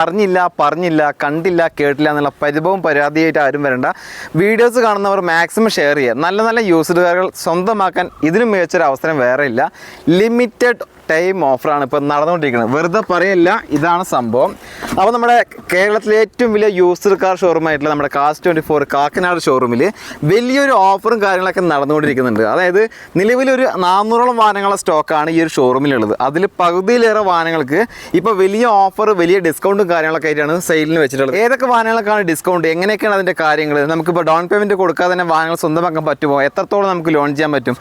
പറഞ്ഞില്ല കണ്ടില്ല കേട്ടില്ല എന്നുള്ള പരിഭവം പരാതിയായിട്ട് ആരും വരണ്ട. വീഡിയോസ് കാണുന്നവർ മാക്സിമം ഷെയർ ചെയ്യുക. നല്ല നല്ല യൂസ്ഡ് കാറുകൾ സ്വന്തമാക്കാൻ ഇതിനും മികച്ചൊരു അവസരം വേറെ ഇല്ല. ലിമിറ്റഡ് ടൈം ഓഫറാണ് ഇപ്പോൾ നടന്നുകൊണ്ടിരിക്കുന്നത്. വെറുതെ പറയല്ല, ഇതാണ് സംഭവം. അപ്പോൾ നമ്മുടെ കേരളത്തിലെ ഏറ്റവും വലിയ യൂസ്ഡ് കാർ ഷോറൂമായിട്ടുള്ള നമ്മുടെ Cars24 കാക്കനാട് ഷോറൂമിൽ വലിയൊരു ഓഫറും കാര്യങ്ങളൊക്കെ നടന്നുകൊണ്ടിരിക്കുന്നുണ്ട്. അതായത് നിലവിലൊരു 400ഓളം വാഹനങ്ങളുടെ സ്റ്റോക്കാണ് ഈ ഒരു ഷോറൂമിലുള്ളത്. അതിൽ പകുതിയിലേറെ വാഹനങ്ങൾക്ക് ഇപ്പോൾ വലിയ ഓഫർ, വലിയ ഡിസ്കൗണ്ടും കാര്യങ്ങളൊക്കെ ആയിട്ടാണ് സെയിലിന് വെച്ചിട്ടുള്ളത്. ഏതൊക്കെ വാഹനങ്ങൾക്കാണ് ഡിസ്കൗണ്ട്, എങ്ങനെയൊക്കെയാണ് അതിൻ്റെ കാര്യങ്ങൾ, നമുക്കിപ്പോൾ ഡൗൺ പേയ്മെൻറ്റ് കൊടുക്കാതെ തന്നെ വാഹനങ്ങൾ സ്വന്തമാക്കാൻ പറ്റുമോ, എത്രത്തോളം നമുക്ക് ലോൺ ചെയ്യാൻ പറ്റും,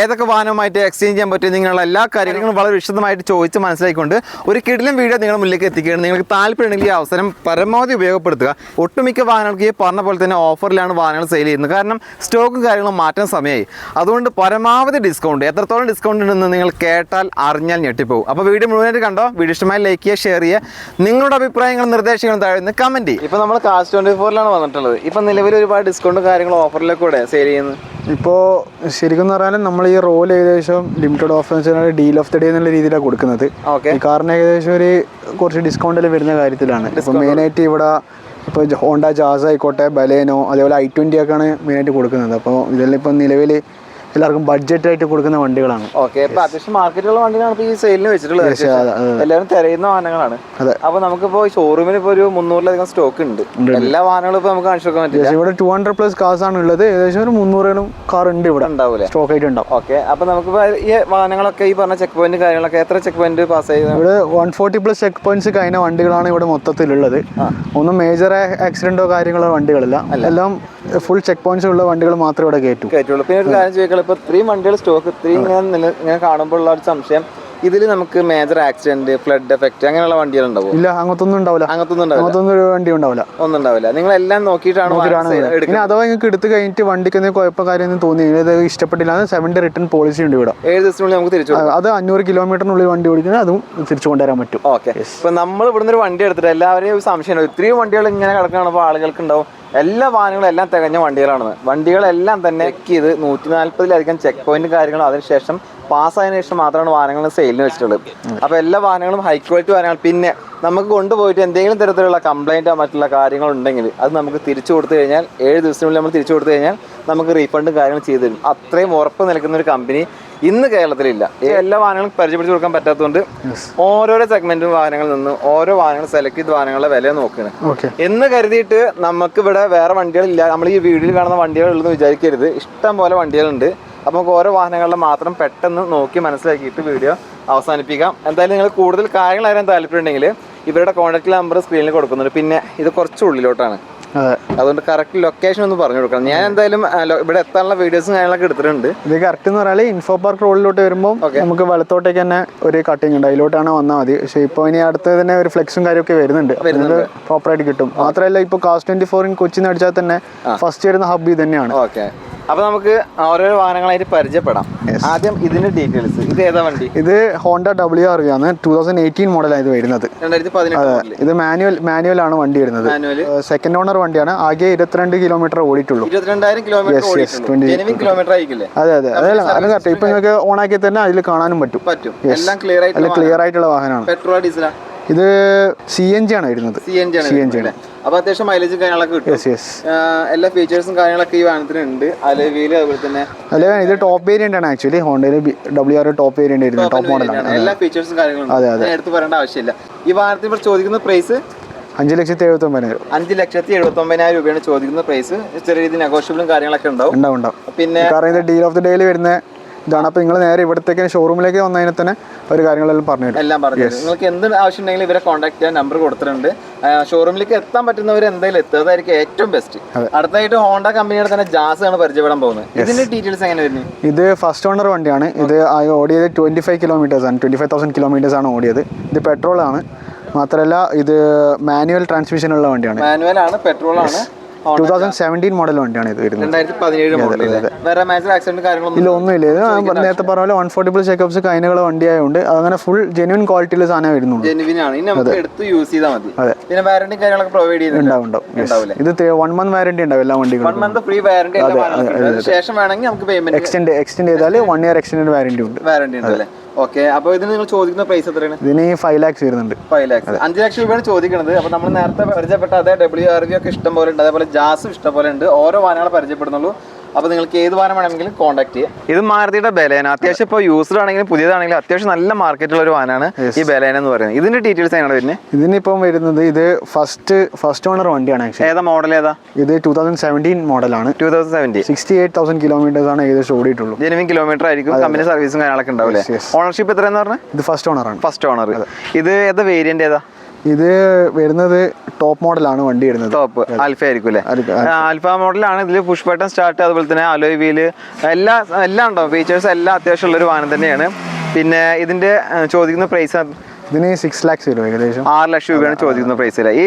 ഏതൊക്കെ വാഹനവുമായിട്ട് എക്സ്ചേഞ്ച് ചെയ്യാൻ പറ്റും, നിങ്ങളുടെ എല്ലാ കാര്യങ്ങളും വളരെ വിശദമായിട്ട് ചോദിച്ച് മനസ്സിലാക്കിക്കൊണ്ട് ഒരു കിടിലൻ വീഡിയോ നിങ്ങളുടെ മുന്നിലേക്ക് എത്തിക്കുകയാണ്. നിങ്ങൾക്ക് താല്പര്യമുണ്ടെങ്കിൽ ഈ അവസരം പരമാവധി ഉപയോഗപ്പെടുത്തുക. ഒട്ടുമിക്ക വാഹനങ്ങൾക്ക് ഈ പറഞ്ഞ പോലെ തന്നെ ഓഫറിലാണ് വാഹനങ്ങൾ സെയിൽ ചെയ്യുന്നത്. കാരണം സ്റ്റോക്കും കാര്യങ്ങളും മാറ്റാൻ സമയമായി. അതുകൊണ്ട് പരമാവധി ഡിസ്കൗണ്ട്, എത്രത്തോളം ഡിസ്കൗണ്ട് ഉണ്ടെന്ന് നിങ്ങൾ കേട്ടാൽ അറിഞ്ഞാൽ ഞെട്ടിപ്പോകും. അപ്പോൾ വീഡിയോ മുഴുവനായിട്ട് കണ്ടോ. വീഡിയോ ഇഷ്ടമായി ലൈക്ക് ചെയ്യുക, ഷെയർ ചെയ്യുക, നിങ്ങളുടെ അഭിപ്രായങ്ങളും നിർദ്ദേശങ്ങളും താഴെ നിന്ന് കമൻറ്റ് ചെയ്യും. ഇപ്പോൾ നമ്മൾ Cars24 വന്നിട്ടുള്ളത്. ഇപ്പോൾ നിലവിൽ ഒരുപാട് ഡിസ്കൗണ്ടും കാര്യങ്ങളും ഓഫറിലൊക്കെ കൂടെ സെയിൽ ചെയ്യുന്നത്. ഇപ്പോൾ ശരിക്കും പറഞ്ഞാൽ നമ്മൾ ഈ റോൾ ഏകദേശം ലിമിറ്റഡ് ഓഫർ എന്ന് വെച്ചാൽ ഡീൽ ഓഫ് ദി ഡേ എന്നുള്ള രീതിയിലാണ് കൊടുക്കുന്നത്. ഈ കാറിന് ഏകദേശം ഒരു കുറച്ച് ഡിസ്കൗണ്ടിൽ വരുന്ന കാര്യത്തിലാണ്. ഇപ്പോൾ മെയിനായിട്ട് ഇവിടെ ഇപ്പോൾ ഹോണ്ട ജാസ് ആയിക്കോട്ടെ, ബലേനോ, അതേപോലെ i20 ഒക്കെയാണ് മെയിനായിട്ട് കൊടുക്കുന്നത്. അപ്പോൾ ഇതെല്ലാം ഇപ്പം നിലവിൽ എല്ലാവർക്കും ബഡ്ജറ്റ് ആയിട്ട് കൊടുക്കുന്ന വണ്ടികളാണ്. അത്യാവശ്യം മാർക്കറ്റുള്ള വണ്ടികളാണ് ഈ സെയിലിന് വെച്ചിട്ടുള്ളത്. എല്ലാവരും തിരയുന്ന വാഹനങ്ങളാണ്. അപ്പൊ നമുക്കിപ്പോ ഷോറൂമിൽ ഇപ്പോൾ ഒരു 300ലധികം സ്റ്റോക്ക് ഉണ്ട്. എല്ലാ വാഹനങ്ങളും ഇപ്പൊ നമുക്ക് കാണിച്ചു കൊടുക്കാൻ പറ്റില്ല. ഇവിടെ 200+ കാർസ് ആണ് ഉള്ളത്. ഏകദേശം ഒരു 300 കാർ ഉണ്ട് ഇവിടെ ഉണ്ടാവില്ല, സ്റ്റോക്ക് ആയിട്ട് ഉണ്ടാവും. ഓക്കെ, അപ്പൊ നമുക്കിപ്പോ ഈ വാഹനങ്ങളൊക്കെ ഈ പറഞ്ഞ ചെക്ക് പോയിന്റ് കാര്യങ്ങളൊക്കെ എത്ര ചെക്ക് പോയിന്റ് പാസ് ചെയ്ത് ഇവിടെ 140+ ചെക്ക് പോയിന്റ്സ് കഴിഞ്ഞ വണ്ടികളാണ് ഇവിടെ മൊത്തത്തിലുള്ളത്. ഒന്നും മേജർ ആക്സിഡന്റോ കാര്യങ്ങളോ വണ്ടികളല്ല, എല്ലാം ഫുൾ ചെക്ക് പോയിന്റ്സ് ഉള്ള വണ്ടികൾ മാത്രമേ ഇവിടെ കയറ്റുള്ളൂ. പിന്നെ ഒരു കാര്യം ചോദിക്കാം, ഇപ്പോൾ ഇത്രയും വണ്ടികൾ സ്റ്റോക്ക് ഇത്രയും ഇങ്ങനെ കാണുമ്പോൾ ഉള്ള ഒരു സംശയം, ഇതിൽ നമുക്ക് മേജർ ആക്സിഡന്റ്, ഫ്ലഡ് എഫക്ട് അങ്ങനെയുള്ള വണ്ടികൾ ഉണ്ടാവും? ഇല്ല, അങ്ങനത്തൊന്നും ഉണ്ടാവില്ല. ഒരു വണ്ടി ഉണ്ടാവില്ല, ഒന്നും ഉണ്ടാവില്ല. നിങ്ങൾ എല്ലാം നോക്കിയിട്ടാണ് അഥവാ നിങ്ങൾക്ക് എടുത്ത് കഴിഞ്ഞിട്ട് വണ്ടിക്ക് എന്തെങ്കിലും കുഴപ്പം കാര്യം തോന്നി ഇഷ്ടപ്പെട്ടില്ല, 7 ഡേ റിട്ടേൺ പോളിസി ഉണ്ട് ഇവിടെ. 7 ദിവസത്തിനുള്ളിൽ നമുക്ക് തിരിച്ചു, അത് 500 കിലോമീറ്ററിനുള്ളിൽ വണ്ടി ഓടിക്കുന്നത് അതും തിരിച്ചു കൊണ്ടുവരാൻ പറ്റും. ഓക്കെ, ഇപ്പൊ നമ്മൾ ഇവിടുന്ന് ഒരു വണ്ടി എടുത്തിട്ട് എല്ലാവരെയും സംശയം, ഇത്രയും വണ്ടികൾ ഇങ്ങനെ കിടക്കുകയാണപ്പോൾ ആളുകൾക്ക് ഉണ്ടാവും എല്ലാ വാഹനങ്ങളും എല്ലാം തികഞ്ഞ വണ്ടികളാണെന്ന്. വണ്ടികളെല്ലാം തന്നെ ചെക്ക് ചെയ്ത് 140ലധികം ചെക്ക് പോയിന്റ് കാര്യങ്ങളും അതിനുശേഷം പാസ്സായതിനു ശേഷം മാത്രമാണ് വാഹനങ്ങൾ സെയിലിന് വെച്ചിട്ടുള്ളത്. അപ്പോൾ എല്ലാ വാഹനങ്ങളും ഹൈ ക്വാളിറ്റി വാഹനങ്ങൾ. പിന്നെ നമുക്ക് കൊണ്ടുപോയിട്ട് എന്തെങ്കിലും തരത്തിലുള്ള കംപ്ലൈൻറ്റോ മറ്റുള്ള കാര്യങ്ങളുണ്ടെങ്കിൽ അത് നമുക്ക് തിരിച്ചു കൊടുത്തു കഴിഞ്ഞാൽ 7 ദിവസത്തിനുള്ളിൽ നമ്മൾ തിരിച്ചു കൊടുത്തു കഴിഞ്ഞാൽ നമുക്ക് റീഫണ്ടും കാര്യങ്ങളും ചെയ്തു തരും. അത്രയും ഉറപ്പ് നിൽക്കുന്ന ഒരു കമ്പനി ഇന്ന് കേരളത്തിലില്ല. എല്ലാ വാഹനങ്ങളും പരിചയപ്പെടുത്തി കൊടുക്കാൻ പറ്റാത്തതുകൊണ്ട് ഓരോരോ സെഗ്മെന്റ് വാഹനങ്ങളിൽ നിന്ന് ഓരോ വാഹനങ്ങൾ സെലക്ട് ചെയ്ത് വാഹനങ്ങളുടെ വില നോക്കുകയാണ് എന്ന് കരുതിയിട്ട് നമുക്ക് ഇവിടെ വേറെ വണ്ടികളില്ല. നമ്മൾ ഈ വീഡിയോയിൽ കാണുന്ന വണ്ടികളുള്ളതെന്ന് വിചാരിക്കരുത്. ഇഷ്ടം പോലെ വണ്ടികളുണ്ട്. അപ്പോൾ നമുക്ക് ഓരോ വാഹനങ്ങളുടെ മാത്രം പെട്ടെന്ന് നോക്കി മനസ്സിലാക്കിയിട്ട് വീഡിയോ അവസാനിപ്പിക്കാം. എന്തായാലും നിങ്ങൾ കൂടുതൽ കാര്യങ്ങൾ അറിയാൻ താല്പര്യമുണ്ടെങ്കിൽ ഇവരുടെ കോൺടാക്ട് നമ്പർ സ്ക്രീനിൽ കൊടുക്കുന്നുണ്ട്. പിന്നെ ഇത് കുറച്ച് ഉള്ളിലോട്ടാണ്, അതുകൊണ്ട് കറക്റ്റ് ലൊക്കേഷൻ ഒന്ന് പറഞ്ഞു കൊടുക്കണം. ഞാൻ എന്തായാലും ഇവിടെ എത്താനുള്ള വീഡിയോസും കാര്യങ്ങളൊക്കെ എടുത്തിട്ടുണ്ട്. ഇത് കറക്റ്റ് എന്ന് പറഞ്ഞാൽ ഇൻഫോ പാർക്ക് റോഡിലോട്ട് വരുമ്പോൾ നമുക്ക് വലത്തോട്ടേക്ക് തന്നെ ഒരു കട്ടിങ് ഉണ്ട്, അതിലോട്ടാണ് വന്നാൽ മതി. പക്ഷേ ഇപ്പോൾ ഇനി അടുത്ത് തന്നെ ഒരു ഫ്ലെക്സും കാര്യമൊക്കെ വരുന്നുണ്ട്, പ്രോപ്പറായിട്ട് കിട്ടും. മാത്രമല്ല ഇപ്പോൾ Cars24 കൊച്ചിന്ന് അടിച്ചാൽ തന്നെ ഫസ്റ്റ് വരുന്ന ഹബ് ഇത് തന്നെയാണ്. ഓക്കെ, അപ്പൊ നമുക്ക് ഓരോരോ വാഹനങ്ങളായിട്ട് പരിചയപ്പെടാം. ആദ്യം ഇതിന്റെ ഡീറ്റെയിൽസ്. ഇത് ഏതാ വണ്ടി? ഇത് ഹോണ്ട WRV ആണ്, 2018 മോഡലാണ് ഇത് വരുന്നത്. 2018. ഇത് മാനുവൽ ആണ് വണ്ടി വരുന്നത്. സെക്കൻഡ് ഓണർ വണ്ടിയാണ്. ആകെ 22 കിലോമീറ്റർ ഓടിയിട്ടുള്ളൂ. 22,000 കിലോമീറ്റർ ആയിക്കില്ലേ? അതെ അതെ, അത് കറക്റ്റ്. ഇപ്പൊ നിങ്ങൾക്ക് ഓൺ ആക്കി തന്നെ അതിൽ കാണാനും പറ്റും. എല്ലാം ക്ലിയർ ആയിട്ടുള്ള വാഹനമാണ്. പെട്രോൾ ഡീസലാ? ഇത് CNG ആണ് വരുന്നത്. CNG ആണ്. അപ്പൊ അത്യാവശ്യം മൈലേജും കാര്യങ്ങളൊക്കെ കിട്ടും. എല്ലാ ഫീച്ചേഴ്സും കാര്യങ്ങളൊക്കെ ഈ വാഹനത്തിന് ഉണ്ട്. അലോയിൽ അതുപോലെ തന്നെ ഇത് ടോപ്പ് വേരിയന്റ് ആണ്. ആക്ച്വലി ഹോണ്ടയിൽ WRV ടോപ്പ് വേരിയന്റ് ആയിരുന്നു, ടോപ്പ് മോഡലാണ്. എല്ലാ ഫീച്ചേഴ്സും കാര്യങ്ങളും എടുത്ത് പറയേണ്ട ആവശ്യമില്ല. ഈ വാഹനത്തിന് ഇപ്പോൾ ചോദിക്കുന്ന പ്രൈസ് 5,79,000. 5,79,000 രൂപയാണ് ചോദിക്കുന്ന പ്രൈസ്. ചെറിയ രീതിയിൽ നെഗോഷ്യബിളും കാര്യങ്ങളൊക്കെ ഉണ്ടാവും. പിന്നെ കാരണം ഇത് ഡീൽ ഓഫ് ദി ഡേയിൽ വരുന്ന ഇതാണ്. അപ്പോൾ നിങ്ങൾ നേരെ ഇവിടത്തേക്ക് ഷോറൂമിലേക്ക് വന്നതിനെ തന്നെ ഒരു കാര്യങ്ങളെല്ലാം പറഞ്ഞു. നിങ്ങൾക്ക് എന്ത് ആവശ്യം ഉണ്ടെങ്കിലും ഇവരെ കോൺടാക്ട് ചെയ്യാൻ നമ്പർ കൊടുത്തിട്ടുണ്ട്. ഷോറൂമിലേക്ക് എത്താൻ പറ്റുന്നവർ എന്തായാലും എത്തുക, അതായിരിക്കും ഏറ്റവും ബെസ്റ്റ്. അടുത്തായിട്ട് ഹോണ്ട കമ്പനിയുടെ തന്നെ ജാസ് ആണ് പരിചയപ്പെടാൻ പോകുന്നത്. ഇതിന്റെ ഡീറ്റെയിൽസ് എങ്ങനെ വരുന്നത്? ഇത് ഫസ്റ്റ് ഓണർ വണ്ടിയാണ്. ഇത് ഓടിയത് 25 കിലോമീറ്റേഴ്സ് ആണ്, 25,000 കിലോമീറ്റേഴ്സ് ആണ് ഓടിയത്. ഇത് പെട്രോൾ ആണ്. മാത്രമല്ല ഇത് മാനുവൽ ട്രാൻസ്മിഷൻ ഉള്ള വണ്ടിയാണ്. മാനുവൽ ആണ്, പെട്രോൾ ആണ്. 2017 മോഡൽ വണ്ടിയാണ് ഇത് വരുന്നത്. 2017 മോഡൽ. വേറെ മേജർ ആക്സിഡന്റ് കാര്യങ്ങളൊന്നും ഇല്ല, ഒന്നുമില്ല. ഇത് നേരത്തെ പറഞ്ഞ പോലെ 140+ ചെക്കപ്സ് കഴിഞ്ഞുള്ള വണ്ടിയായതുകൊണ്ട് അങ്ങനെ ഫുൾ ജെന്യൂൻ ക്വാളിറ്റിയിൽ സാധനം വരുന്നുണ്ട്. ജെന്യൂൻ ആണ്. ഇനി നമുക്ക് എടുത്ത് യൂസ് ചെയ്താൽ മതി. പിന്നെ വാറന്റി കാര്യങ്ങളൊക്കെ പ്രൊവൈഡ് ചെയ്യുന്നുണ്ടാവും. ഇത് 1 month വാറന്റി ഉണ്ടാവും എല്ലാ വണ്ടികളും. 1 month ഫ്രീ വാറന്റി. ശേഷം വേണമെങ്കിൽ നമുക്ക് പേയ്മെന്റ് എക്സ്റ്റെൻഡ് ചെയ്താൽ 1 year എക്സ്റ്റെൻഡ് വാറന്റി ഉണ്ട്. ഓക്കെ, അപ്പോൾ ഇതിന് നിങ്ങൾ ചോദിക്കുന്ന പ്രൈസ് എത്രയാണ്? ഇതിന് 5 lakhs വരുന്നുണ്ട്. 5 lakhs, 5 ലക്ഷം രൂപയാണ് ചോദിക്കുന്നത്. അപ്പോൾ നമ്മൾ നേരത്തെ പരിചയപ്പെട്ട അതേ WRV ഒക്കെ ഇഷ്ടം പോലെ ഉണ്ട്, അതേപോലെ ജാസും ഇഷ്ടം പോലെ ഉണ്ട്. ഓരോ വാഹനങ്ങളെ പരിചയപ്പെടുന്നുള്ളൂ. അപ്പോൾ നിങ്ങൾക്ക് ഏത് വാഹനം വേണമെങ്കിലും കോൺടാക്ട് ചെയ്യാം. ഇത് മാരുതിയുടെ ബലേന, അത്യാവശ്യം ഇപ്പോൾ യൂസ്ഡ് ആണെങ്കിലും പുതിയതാണെങ്കിലും അത്യാവശ്യം നല്ല മാർക്കറ്റുള്ള ഒരു വാഹനമാണ് ഈ ബലേന എന്ന് പറയുന്നത്. ഇതിന്റെ ഡീറ്റെയിൽസ് എങ്ങനെയാണ് വരുന്നത്? ഇതിനിപ്പം വരുന്നത് ഇത് ഫസ്റ്റ് ഓണർ വണ്ടിയാണ്. ഏതാ മോഡൽ ഏതാ? ഇത് 2017 മോഡലാണ്. 2017, 68,000 കിലോമീറ്റേഴ്സ് ആണ് ഏകദേശം ഓടിയിട്ടുള്ളൂ. ജെനുവിൻ കിലോമീറ്റർ ആയിരിക്കും, കമ്പനി സർവീസും കാര്യങ്ങളൊക്കെ ഉണ്ടാവില്ലേ? ഓണർഷിപ്പ് എത്രയെന്ന് പറഞ്ഞാൽ? ഇത് ഫസ്റ്റ് ഓണറാണ്. First owner. ഇത് ഏതാ വേരിയന്റ് ഏതാ? ഇത് വരുന്നത് ടോപ്പ് മോഡലാണ് വണ്ടി വരുന്നത്. ടോപ്പ് ആൽഫ ആയിരിക്കും അല്ലേ? ആൽഫ മോഡലാണ്. ഇതിൽ പുഷ് ബട്ടൺ സ്റ്റാർട്ട്, അതുപോലെ തന്നെ അലോയ് വീല് എല്ലാം ഉണ്ടാവും. ഫീച്ചേഴ്സ് എല്ലാം അത്യാവശ്യം ഉള്ളൊരു വാഹനം തന്നെയാണ്. പിന്നെ ഇതിന്റെ ചോദിക്കുന്ന പ്രൈസ് ഇതിന് 6 lakhs വരും, ഏകദേശം 6 ലക്ഷം രൂപയാണ് ചോദിക്കുന്ന പ്രൈസ്. ഈ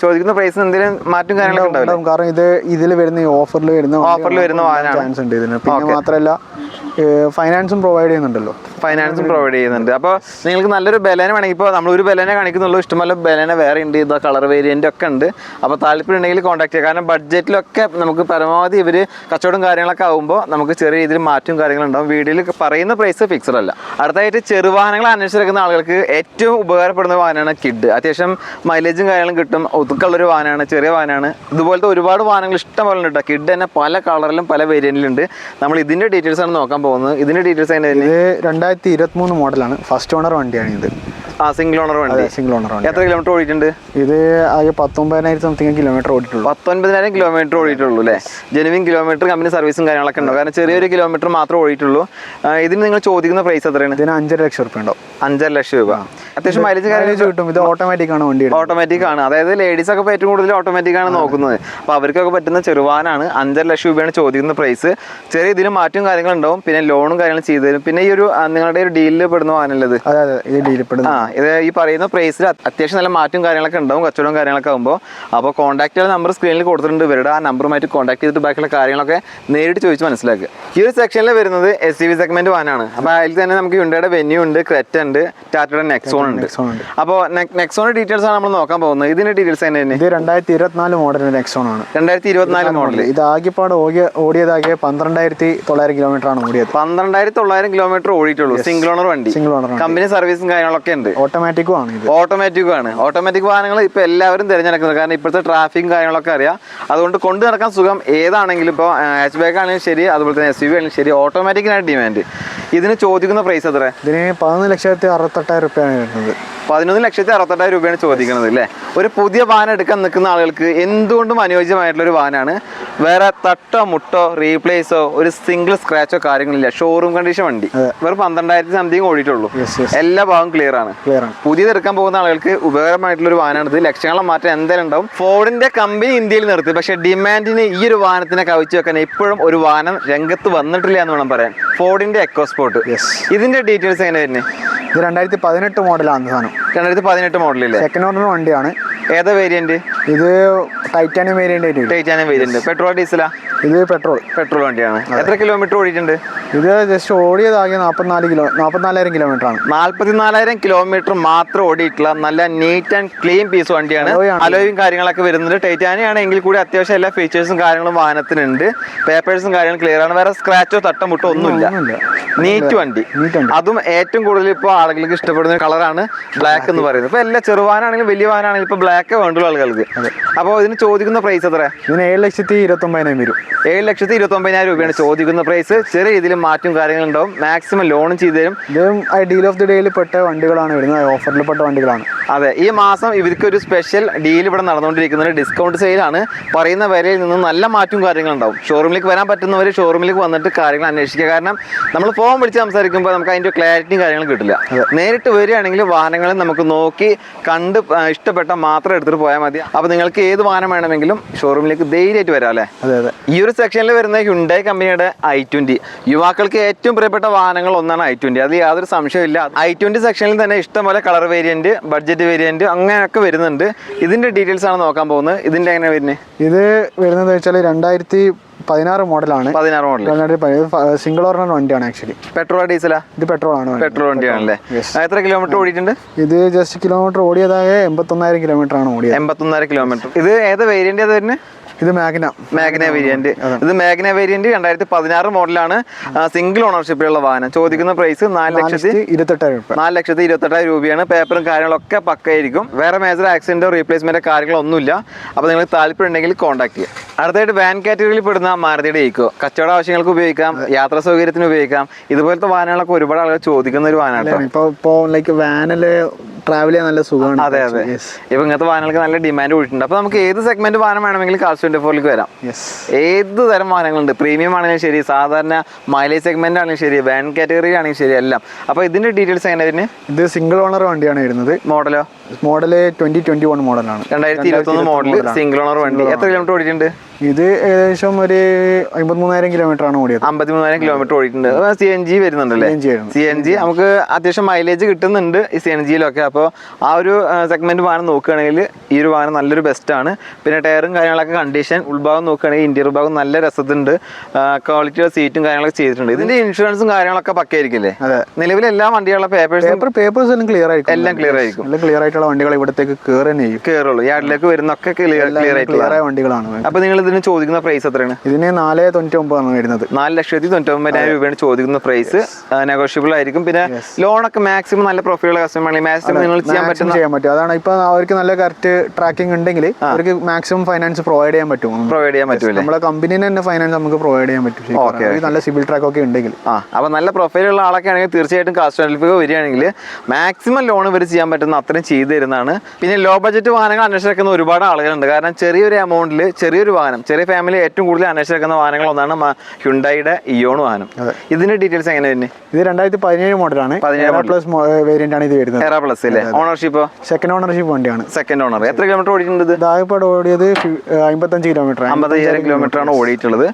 ചോദിക്കുന്ന പ്രൈസ് എന്തെങ്കിലും മാറ്റം കാര്യങ്ങളൊക്കെ ഉണ്ടാവും? കാരണം ഇതിൽ വരുന്ന ഓഫറിൽ വരുന്ന ചാൻസ് ഉണ്ട് ഇതിന്. പിന്നെ മാത്രമല്ല ഫൈനാൻസും പ്രൊവൈഡ് ചെയ്യുന്നുണ്ടല്ലോ. ഫൈനാൻസും പ്രൊവൈഡ് ചെയ്യുന്നുണ്ട്. അപ്പോൾ നിങ്ങൾക്ക് നല്ലൊരു ബലേന വേണമെങ്കിൽ, ഇപ്പോൾ നമ്മൾ ഒരു ബലേന കാണിക്കുന്നുള്ളൂ, ഇഷ്ടംപോലെ ബലേന വേറെ ഉണ്ട്, ഇതാ കളർ വേരിയൻ്റ് ഒക്കെ ഉണ്ട്. അപ്പോൾ താല്പര്യം ഉണ്ടെങ്കിൽ കോൺടാക്ട് ചെയ്യുക. കാരണം ബഡ്ജറ്റിലൊക്കെ നമുക്ക് പരമാവധി ഇവർ കച്ചവടം കാര്യങ്ങളൊക്കെ ആകുമ്പോൾ നമുക്ക് ചെറിയ രീതിയിൽ മാറ്റവും കാര്യങ്ങളുണ്ടാവും. വീഡിയോയിൽ പറയുന്ന പ്രൈസ് ഫിക്സഡ് അല്ല. അടുത്തായിട്ട് ചെറുവാഹനങ്ങൾ അന്വേഷിച്ചെടുക്കുന്ന ആളുകൾക്ക് ഏറ്റവും ഉപകാരപ്പെടുന്ന വാഹനമാണ് കിഡ്. അത്യാവശ്യം മൈലേജും കാര്യങ്ങളും കിട്ടും, ഒതുക്കുള്ളൊരു വാഹനമാണ്, ചെറിയ വാഹനമാണ്. ഇതുപോലത്തെ ഒരുപാട് വാഹനങ്ങൾ ഇഷ്ടം പോലെ ഉണ്ട് കേട്ടോ. കിഡ് തന്നെ പല കളറിലും പല വേരിയൻറ്റിലുണ്ട്. നമ്മൾ ഇതിൻ്റെ ഡീറ്റെയിൽസ് ആണ് നോക്കാൻ പോകുന്നത്. ഇതിൻ്റെ ഡീറ്റെയിൽസ് അതിൻ്റെ 2023 മോഡലാണ്. ഫസ്റ്റ് ഓണർ വണ്ടിയാണ് ഇത്. സിംഗിൾ ഓണർ വണ്ടി. സിംഗിൾ ഓണർ വണ്ടി. എത്ര കിലോമീറ്റർ ഓടിയിട്ടുണ്ട്? ഇത് ആകെ 19,000 സംതിങ് കിലോമീറ്റർ ഓടിയിട്ടുള്ളൂ. 19,000 കിലോമീറ്റർ ഓടിയിട്ടുള്ളൂ അല്ലേ? ജെനുവിൻ കിലോമീറ്റർ, കമ്പനി സർവീസും കാര്യങ്ങളൊക്കെ ഉണ്ടാവും. കാരണം ചെറിയൊരു കിലോമീറ്റർ മാത്രമേ ഓടിയിട്ടുള്ളൂ. ഇതിന് നിങ്ങൾ ചോദിക്കുന്ന പ്രൈസ് എത്രയാണ്? ഇതിന് 5.5 ലക്ഷം രൂപ ഉണ്ടാവും. 5.5 ലക്ഷം രൂപ. അത്യാവശ്യം മൈലേജ് കിട്ടും. ഇത് ഓട്ടോമാറ്റിക് ആണ് വണ്ടി. ഓട്ടോമാറ്റിക് ആണ്. അതായത് ലേഡീസ് ഒക്കെ ഏറ്റവും കൂടുതൽ ഓട്ടോമാറ്റിക് ആണ് നോക്കുന്നത്. അപ്പോൾ അവർക്കൊക്കെ പറ്റുന്ന ചെറുവാനാണ്. 5.5 ലക്ഷം രൂപയാണ് ചോദിക്കുന്ന പ്രൈസ്. ചെറിയ ഇതിന് മാറ്റവും കാര്യങ്ങളുണ്ടാവും. പിന്നെ ലോണും കാര്യങ്ങളും ചെയ്തു തരും. പിന്നെ ഈ ഒരു നിങ്ങളുടെ ഒരു ഡീലിൽ പെടുന്ന വാഹനമല്ലത്? അതെ, ഈ ഡീലിൽ പെടുന്ന. ഇത് ഈ പറയുന്ന പ്രൈസിൽ അത്യാവശ്യം നല്ല മാറ്റവും കാര്യങ്ങളൊക്കെ ഉണ്ടാവും, കച്ചവടവും കാര്യങ്ങളൊക്കെ ആകുമ്പോൾ. അപ്പോൾ കോൺടാക്ട് ചെയ്യുന്ന നമ്പർ സ്ക്രീനിൽ കൊടുത്തിട്ടുണ്ട്. ഇവരുടെ ആ നമ്പറുമായിട്ട് കോൺടാക്ട് ചെയ്തിട്ട് ബാക്കിയുള്ള കാര്യങ്ങളൊക്കെ നേരിട്ട് ചോദിച്ച് മനസ്സിലാക്കുക. ഈ ഒരു സെക്ഷനിൽ വരുന്നത് SUV സെഗ്മെന്റ് വാനാണ്. അപ്പോൾ അതിൽ തന്നെ നമുക്ക് ഹ്യുണ്ടായുടെ വെന്യൂ ഉണ്ട്, ക്രെറ്റ ഉണ്ട്, ടാറ്റയുടെ നെക്സോൺ ഉണ്ട്. അപ്പോൾ നെക്സോണിന്റെ ഡീറ്റെയിൽസ് ആണ് നമ്മൾ നോക്കാൻ പോകുന്നത്. ഇതിന്റെ ഡീറ്റെയിൽസ് തന്നെ? ഇത് 2024 മോഡൽ നെക്സോൺ ആണ്. 2024 മോഡൽ. ഇത് ആകെപ്പാട് ഓടിയതാകെ 12,900 കിലോമീറ്റർ ആണ് ഓടിയത്. 12,900 കിലോമീറ്റർ ഓടിയിട്ടുള്ളൂ. സിംഗിൾ ഓണർ വണ്ടി. Single owner. കമ്പനി സർവീസും കാര്യങ്ങളൊക്കെ ഉണ്ട്. ഓട്ടോമാറ്റിക്കും ആണ്. ഓട്ടോമാറ്റിക് ആണ്. ഓട്ടോമാറ്റിക് വാഹനങ്ങൾ ഇപ്പോൾ എല്ലാവരും തിരഞ്ഞെടുക്കുന്നത്. കാരണം ഇപ്പോഴത്തെ ട്രാഫിക്കും കാര്യങ്ങളൊക്കെ അറിയാം. അതുകൊണ്ട് കൊണ്ടു നടക്കാൻ സുഖം ഏതാണെങ്കിലും, ഇപ്പോൾ ഹാച്ച് ബാക്ക് ആണെങ്കിലും ശരി, അതുപോലെ തന്നെ SUV ആണെങ്കിലും ശരി, ഓട്ടോമാറ്റിക്കിനാണ് ഡിമാൻഡ്. ഇതിന് ചോദിക്കുന്ന പ്രൈസ് എത്ര? ഇതിന് 11,68,000 രൂപയാണ് വരുന്നത്. 11,68,000 രൂപയാണ് ചോദിക്കുന്നത് അല്ലേ? ഒരു പുതിയ വാഹനം എടുക്കാൻ നിൽക്കുന്ന ആളുകൾക്ക് എന്തുകൊണ്ടും അനുയോജ്യമായിട്ടുള്ള ഒരു വാഹനമാണ്. വേറെ തട്ടോ മുട്ടോ റീപ്ലേസോ ഒരു സിംഗിൾ സ്ക്രാച്ചോ കാര്യങ്ങളില്ല. ഷോറൂം കണ്ടീഷൻ വണ്ടി. വെറും 12,000 സംതിങ് ഓടിയിട്ടുള്ളൂ. എല്ലാ ഭാഗവും ക്ലിയർ ആണ്. പുതിയത് എടുക്കാൻ പോകുന്ന ആളുകൾക്ക് ഉപകാരമായിട്ടുള്ള ഒരു വാഹനമാണ് ഇത്. ലക്ഷങ്ങളെ മാറ്റം എന്തായാലും ഉണ്ടാവും. ഫോർഡിന്റെ കമ്പനി ഇന്ത്യയിൽ നിർത്തി, പക്ഷേ ഡിമാൻഡിന് ഈ ഒരു വാഹനത്തിനെ കവിച്ചു വെക്കാൻ ഇപ്പോഴും ഒരു വാഹനം രംഗത്ത് വന്നിട്ടില്ല എന്ന് വേണം പറയാൻ. ഫോർഡിന്റെ എക്കോസ്പോർട്ട്. ഇതിന്റെ ഡീറ്റെയിൽസ് എങ്ങനെ വരുന്നത്? ഇത് 2018 മോഡലാണ് സാധനം. 2018 മോഡലില്ലേ? സെക്കൻഡ് ഓണർ വണ്ടിയാണ്. ഏതാ വേരിയന്റ്? ഇത് titanium variant. Titanium variant. Petrol ഡീസലാ? ഇത് പെട്രോൾ വണ്ടിയാണ്. എത്ര കിലോമീറ്റർ ഓടിയിട്ടുണ്ട്? ഇത് ജസ്റ്റ് ഓടിയതാകെ 44,000 കിലോമീറ്റർ ആണ്. 44,000 കിലോമീറ്റർ മാത്രം ഓടിയിട്ടുള്ള നല്ല നീറ്റ് ആൻഡ് ക്ലീൻ പീസ് വണ്ടിയാണ്. അലോയും കാര്യങ്ങളൊക്കെ വരുന്നുണ്ട്. ടൈറ്റാനിയം ആണെങ്കിൽ കൂടി അത്യാവശ്യം എല്ലാ ഫീച്ചേഴ്സും കാര്യങ്ങളും വാഹനത്തിനുണ്ട്. പേപ്പേഴ്സും കാര്യങ്ങളും ക്ലിയർ ആണ്. വേറെ സ്ക്രാച്ചോ തട്ടമുട്ടോ ഒന്നുമില്ല. നീറ്റ് വണ്ടി. അതും ഏറ്റവും കൂടുതൽ ഇപ്പോൾ ആളുകൾക്ക് ഇഷ്ടപ്പെടുന്ന കളറാണ് ബ്ലാക്ക് എന്ന് പറയുന്നത്. ഇപ്പോൾ എല്ലാ ചെറുവാനാണെങ്കിലും വലിയ വാഹനമാണെങ്കിലും ഇപ്പോൾ ബ്ലാക്ക് വേണ്ടുള്ള ആളുകൾക്ക്. അപ്പോൾ ഇതിന് ചോദിക്കുന്ന പ്രൈസ് എത്ര? ഇതിന് 7,29,000 വരും. 7,29,000 രൂപയാണ് ചോദിക്കുന്ന പ്രൈസ്. ചെറിയ രീതിയിൽ മാറ്റവും കാര്യങ്ങളുണ്ടാവും. മാക്സിമം ലോണും ചെയ്തു തരും. ഇതും ഡീൽ ഓഫ് ദി ഡേയിൽ പെട്ട വണ്ടികളാണ് വരുന്നത്. ഓഫറിൽ പെട്ട വണ്ടികളാണ്. അതെ, ഈ മാസം ഇവർക്ക് ഒരു സ്പെഷ്യൽ ഡീൽ ഇവിടെ നടന്നുകൊണ്ടിരിക്കുന്നത്. ഡിസ്കൗണ്ട് സെയിലാണ്. പറയുന്ന വിലയിൽ നിന്ന് നല്ല മാറ്റവും കാര്യങ്ങളുണ്ടാവും. ഷോറൂമിലേക്ക് വരാൻ പറ്റുന്നവർ ഷോറൂമിലേക്ക് വന്നിട്ട് കാര്യങ്ങൾ അന്വേഷിക്കുക. കാരണം നമ്മൾ ഫോൺ വിളിച്ച് സംസാരിക്കുമ്പോൾ നമുക്ക് അതിൻ്റെ ക്ലാരിറ്റിയും കാര്യങ്ങളും കിട്ടില്ല. നേരിട്ട് വരികയാണെങ്കിൽ വാഹനങ്ങൾ നമുക്ക് നോക്കി കണ്ട് ഇഷ്ടപ്പെട്ട മാത്രം എടുത്തിട്ട് പോയാൽ മതി. അപ്പോൾ നിങ്ങൾക്ക് ഏത് വാഹനം വേണമെങ്കിലും ഷോറൂമിലേക്ക് ധൈര്യമായിട്ട് വരാം അല്ലേ? ഈ ഒരു സെക്ഷനിൽ വരുന്ന ഹ്യുണ്ടായി കമ്പനിയുടെ i20. യുവാക്കൾക്ക് ഏറ്റവും പ്രിയപ്പെട്ട വാഹനങ്ങൾ ഒന്നാണ് i20. അതിൽ യാതൊരു സംശയമില്ല. i20 സെക്ഷനിൽ തന്നെ ഇഷ്ടംപോലെ കളർ വേരിയന്റ്, ബഡ്ജറ്റ് വേരിയന്റ് അങ്ങനെയൊക്കെ വരുന്നുണ്ട്. ഇതിന്റെ ഡീറ്റെയിൽസ് ആണ് നോക്കാൻ പോകുന്നത്. ഇതിന്റെ എങ്ങനെ വരുന്നത്? ഇത് വരുന്നത് വെച്ചാൽ 2016 മോഡലാണ്. 16 മോഡൽ. സിംഗിൾ ഓണർ വണ്ടിയാണ്. ആക്ച്വലി പെട്രോൾ ഡീസലാ? ഇത് പെട്രോൾ ആണ്. പെട്രോൾ വണ്ടിയാണല്ലേ? എത്ര കിലോമീറ്റർ ഓടിയിട്ടുണ്ട്? ഇത് ജസ്റ്റ് കിലോമീറ്റർ ഓടിയതായ 81,000 കിലോമീറ്റർ ആണ് ഓടിയത്. 81,000 കിലോമീറ്റർ. ഇത് ഏത് വേരിയന്റ് ഏതാ വരുന്നത്? ഇത് മാഗ്ന വേരിയന്റ്. ഇത് മാഗ്ന വേരിയന്റ് 2016 മോഡലാണ്. സിംഗിൾ ഓണർഷിപ്പിലുള്ള വാഹനം. ചോദിക്കുന്ന പ്രൈസ് 4,28,000 രൂപയാണ്. പേപ്പറും കാര്യങ്ങളൊക്കെ പക്കയായിരിക്കും. വേറെ മേജർ ആക്സിഡന്റോ റീപ്ലേസ്മെന്റോ കാര്യങ്ങളോ ഒന്നുമില്ല. അപ്പോൾ നിങ്ങൾക്ക് താല്പര്യം ഉണ്ടെങ്കിൽ കോൺടാക്ട് ചെയ്യാം. അടുത്തായിട്ട് വാൻ കാറ്റഗറിയിൽ പെടുന്ന മാരുതിയുടെ ഈക്കോ. കച്ചവട ആവശ്യങ്ങൾക്ക് ഉപയോഗിക്കാം, യാത്രാ സൗകര്യത്തിന് ഉപയോഗിക്കാം. ഇതുപോലത്തെ വാഹനങ്ങളൊക്കെ ഒരുപാട് ആളുകൾ ചോദിക്കുന്ന ഒരു വാഹനമാണ്. ഇപ്പോൾ ലൈക്ക് വാനില് ട്രാവൽ ചെയ്യാൻ നല്ല സുഖമാണ്. അതെ. ഇപ്പൊ ഇങ്ങനത്തെ വാഹനങ്ങൾക്ക് നല്ല ഡിമാൻഡ് കൂടിയിട്ടുണ്ട്. അപ്പൊ നമുക്ക് ഏത് സെഗ്മെന്റ് വാഹനം വേണമെങ്കിലും കാർസ് 24ലേക്ക് വരാം. ഏത് തരം വാഹനങ്ങളുണ്ട്. പ്രീമിയം ആണെങ്കിലും ശരി, സാധാരണ മൈലേജ് സെഗ്മെന്റ് ആണെങ്കിലും ശരി, വാൻ കാറ്റഗറി ആണെങ്കിലും ശരി, എല്ലാം. അപ്പൊ ഇതിന്റെ ഡീറ്റെയിൽസ് എങ്ങനെ? ഇത് സിംഗിൾ ഓണർ വണ്ടിയാണ് വരുന്നത്. മോഡല് 2021 മോഡലാണ്. 2021 മോഡല് സിംഗിൾ ഓണർ വണ്ടി. എത്ര കിലോമീറ്റർ ഓടിയിട്ടുണ്ട്? ഇത് ഏകദേശം ഒരു 53,000 കിലോമീറ്റർ ആണ് ഓടിയത്. 53,000 കിലോമീറ്റർ ഓടിയിട്ടുണ്ട്. CNG വരുന്നുണ്ടല്ലേ? CNG നമുക്ക് അത്യാവശ്യം മൈലേജ് കിട്ടുന്നുണ്ട് ഈ CNGയിലൊക്കെ. അപ്പോൾ ആ ഒരു സെഗ്മെന്റ് വാഹനം നോക്കുകയാണെങ്കിൽ ഈ ഒരു വാഹനം നല്ലൊരു ബെസ്റ്റ് ആണ്. പിന്നെ ടയറും കാര്യങ്ങളൊക്കെ കണ്ടീഷൻ, ഉൾഭാഗം നോക്കുകയാണെങ്കിൽ ഇന്റീരിയർ ഭാഗം നല്ല രസത്തുണ്ട്. ക്വാളിറ്റിയുള്ള സീറ്റും കാര്യങ്ങളൊക്കെ ചെയ്തിട്ടുണ്ട്. ഇതിന്റെ ഇൻഷുറൻസും കാര്യങ്ങളൊക്കെ പക്കയായിരിക്കില്ലേ? നിലവിൽ എല്ലാ വണ്ടികളുടെ പേപ്പേഴ്സ് എല്ലാം ക്ലിയർ ആയിരിക്കും. എല്ലാം ക്ലിയർ ആയിരിക്കും. ക്ലിയർ ആയിട്ടുള്ള വണ്ടികൾ ഇവിടത്തേക്ക് കയറുള്ളൂ. യാർഡിലേക്ക് വരുന്നൊക്കെ ക്ലിയർ ആയ വണ്ടികളാണ്. അപ്പൊ നിങ്ങൾ ഇതിന് ചോദിക്കുന്ന പ്രൈസ് എത്രയാണ്? ഇതിന് 4,99,000 വരുന്നത്. 4,99,000 രൂപയാണ് ചോദിക്കുന്ന പ്രൈസ്. നെഗോഷ്യബിൾ ആയിരിക്കും. പിന്നെ ലോണൊക്കെ മാക്സിമം നല്ല പ്രൊഫൈലുള്ള കസ്റ്റമർ മാക്സിമം നിങ്ങൾ ചെയ്യാൻ പറ്റും. അതാണ് ഇപ്പൊ അവർക്ക് നല്ല കറക്റ്റ് ട്രാക്കിംഗ് ഉണ്ടെങ്കിൽ അവർക്ക് മാക്സിമം ഫൈനാൻസ് പ്രൊവൈഡ് ചെയ്യാൻ പറ്റും. നമ്മളെ കമ്പനിന് തന്നെ ഫൈനാൻസ് നമുക്ക് പ്രൊവൈഡ് ചെയ്യാൻ പറ്റും. നല്ല സിബിൽ ട്രാക്ക് ഒക്കെ ഉണ്ടെങ്കിൽ. അപ്പൊ നല്ല പ്രൊഫൈലുള്ള ആളൊക്കെ ആണെങ്കിൽ തീർച്ചയായിട്ടും കാസ്റ്റ് ട്വൽവ് വരികയാണെങ്കിൽ മാക്സിമം ലോൺ ഇവർ ചെയ്യാൻ പറ്റുന്ന അത്രയും ചെയ്തു തരുന്നതാണ്. പിന്നെ ലോ ബഡ്ജറ്റ് വാഹനങ്ങൾ അന്വേഷിക്കുന്ന ഒരുപാട് ആളുകളുണ്ട്. കാരണം ചെറിയൊരു എമൗണ്ടിൽ ചെറിയൊരു വാഹനം, ചെറിയ ഫാമിലി ഏറ്റവും കൂടുതൽ അന്വേഷിക്കുന്ന വാഹനങ്ങൾ ഒന്നാണ് ഹ്യുണ്ടായിയുടെ ഇയോൺ വാഹനം. ഇതിന്റെ ഡീറ്റെയിൽസ് എങ്ങനെ തന്നെ? ഇത് 2017 മോഡലാണ്. 17+ വേരിയന്റ് ആണ് ഇത് വരുന്നത്. എറ പ്ലസ് അല്ലേ? ഓണർഷിപ്പ് സെക്കൻഡ് ഓണർഷിപ്പ് വണ്ടിയാണ്. Second owner. എത്ര കിലോമീറ്റർ ഓടിയിട്ടുണ്ട്? ഇതായപ്പോൾ ഓടിയത് 55 കിലോമീറ്റർ. 55,000 കിലോമീറ്റർ ആണ് ഓടിയിട്ടുള്ളത്.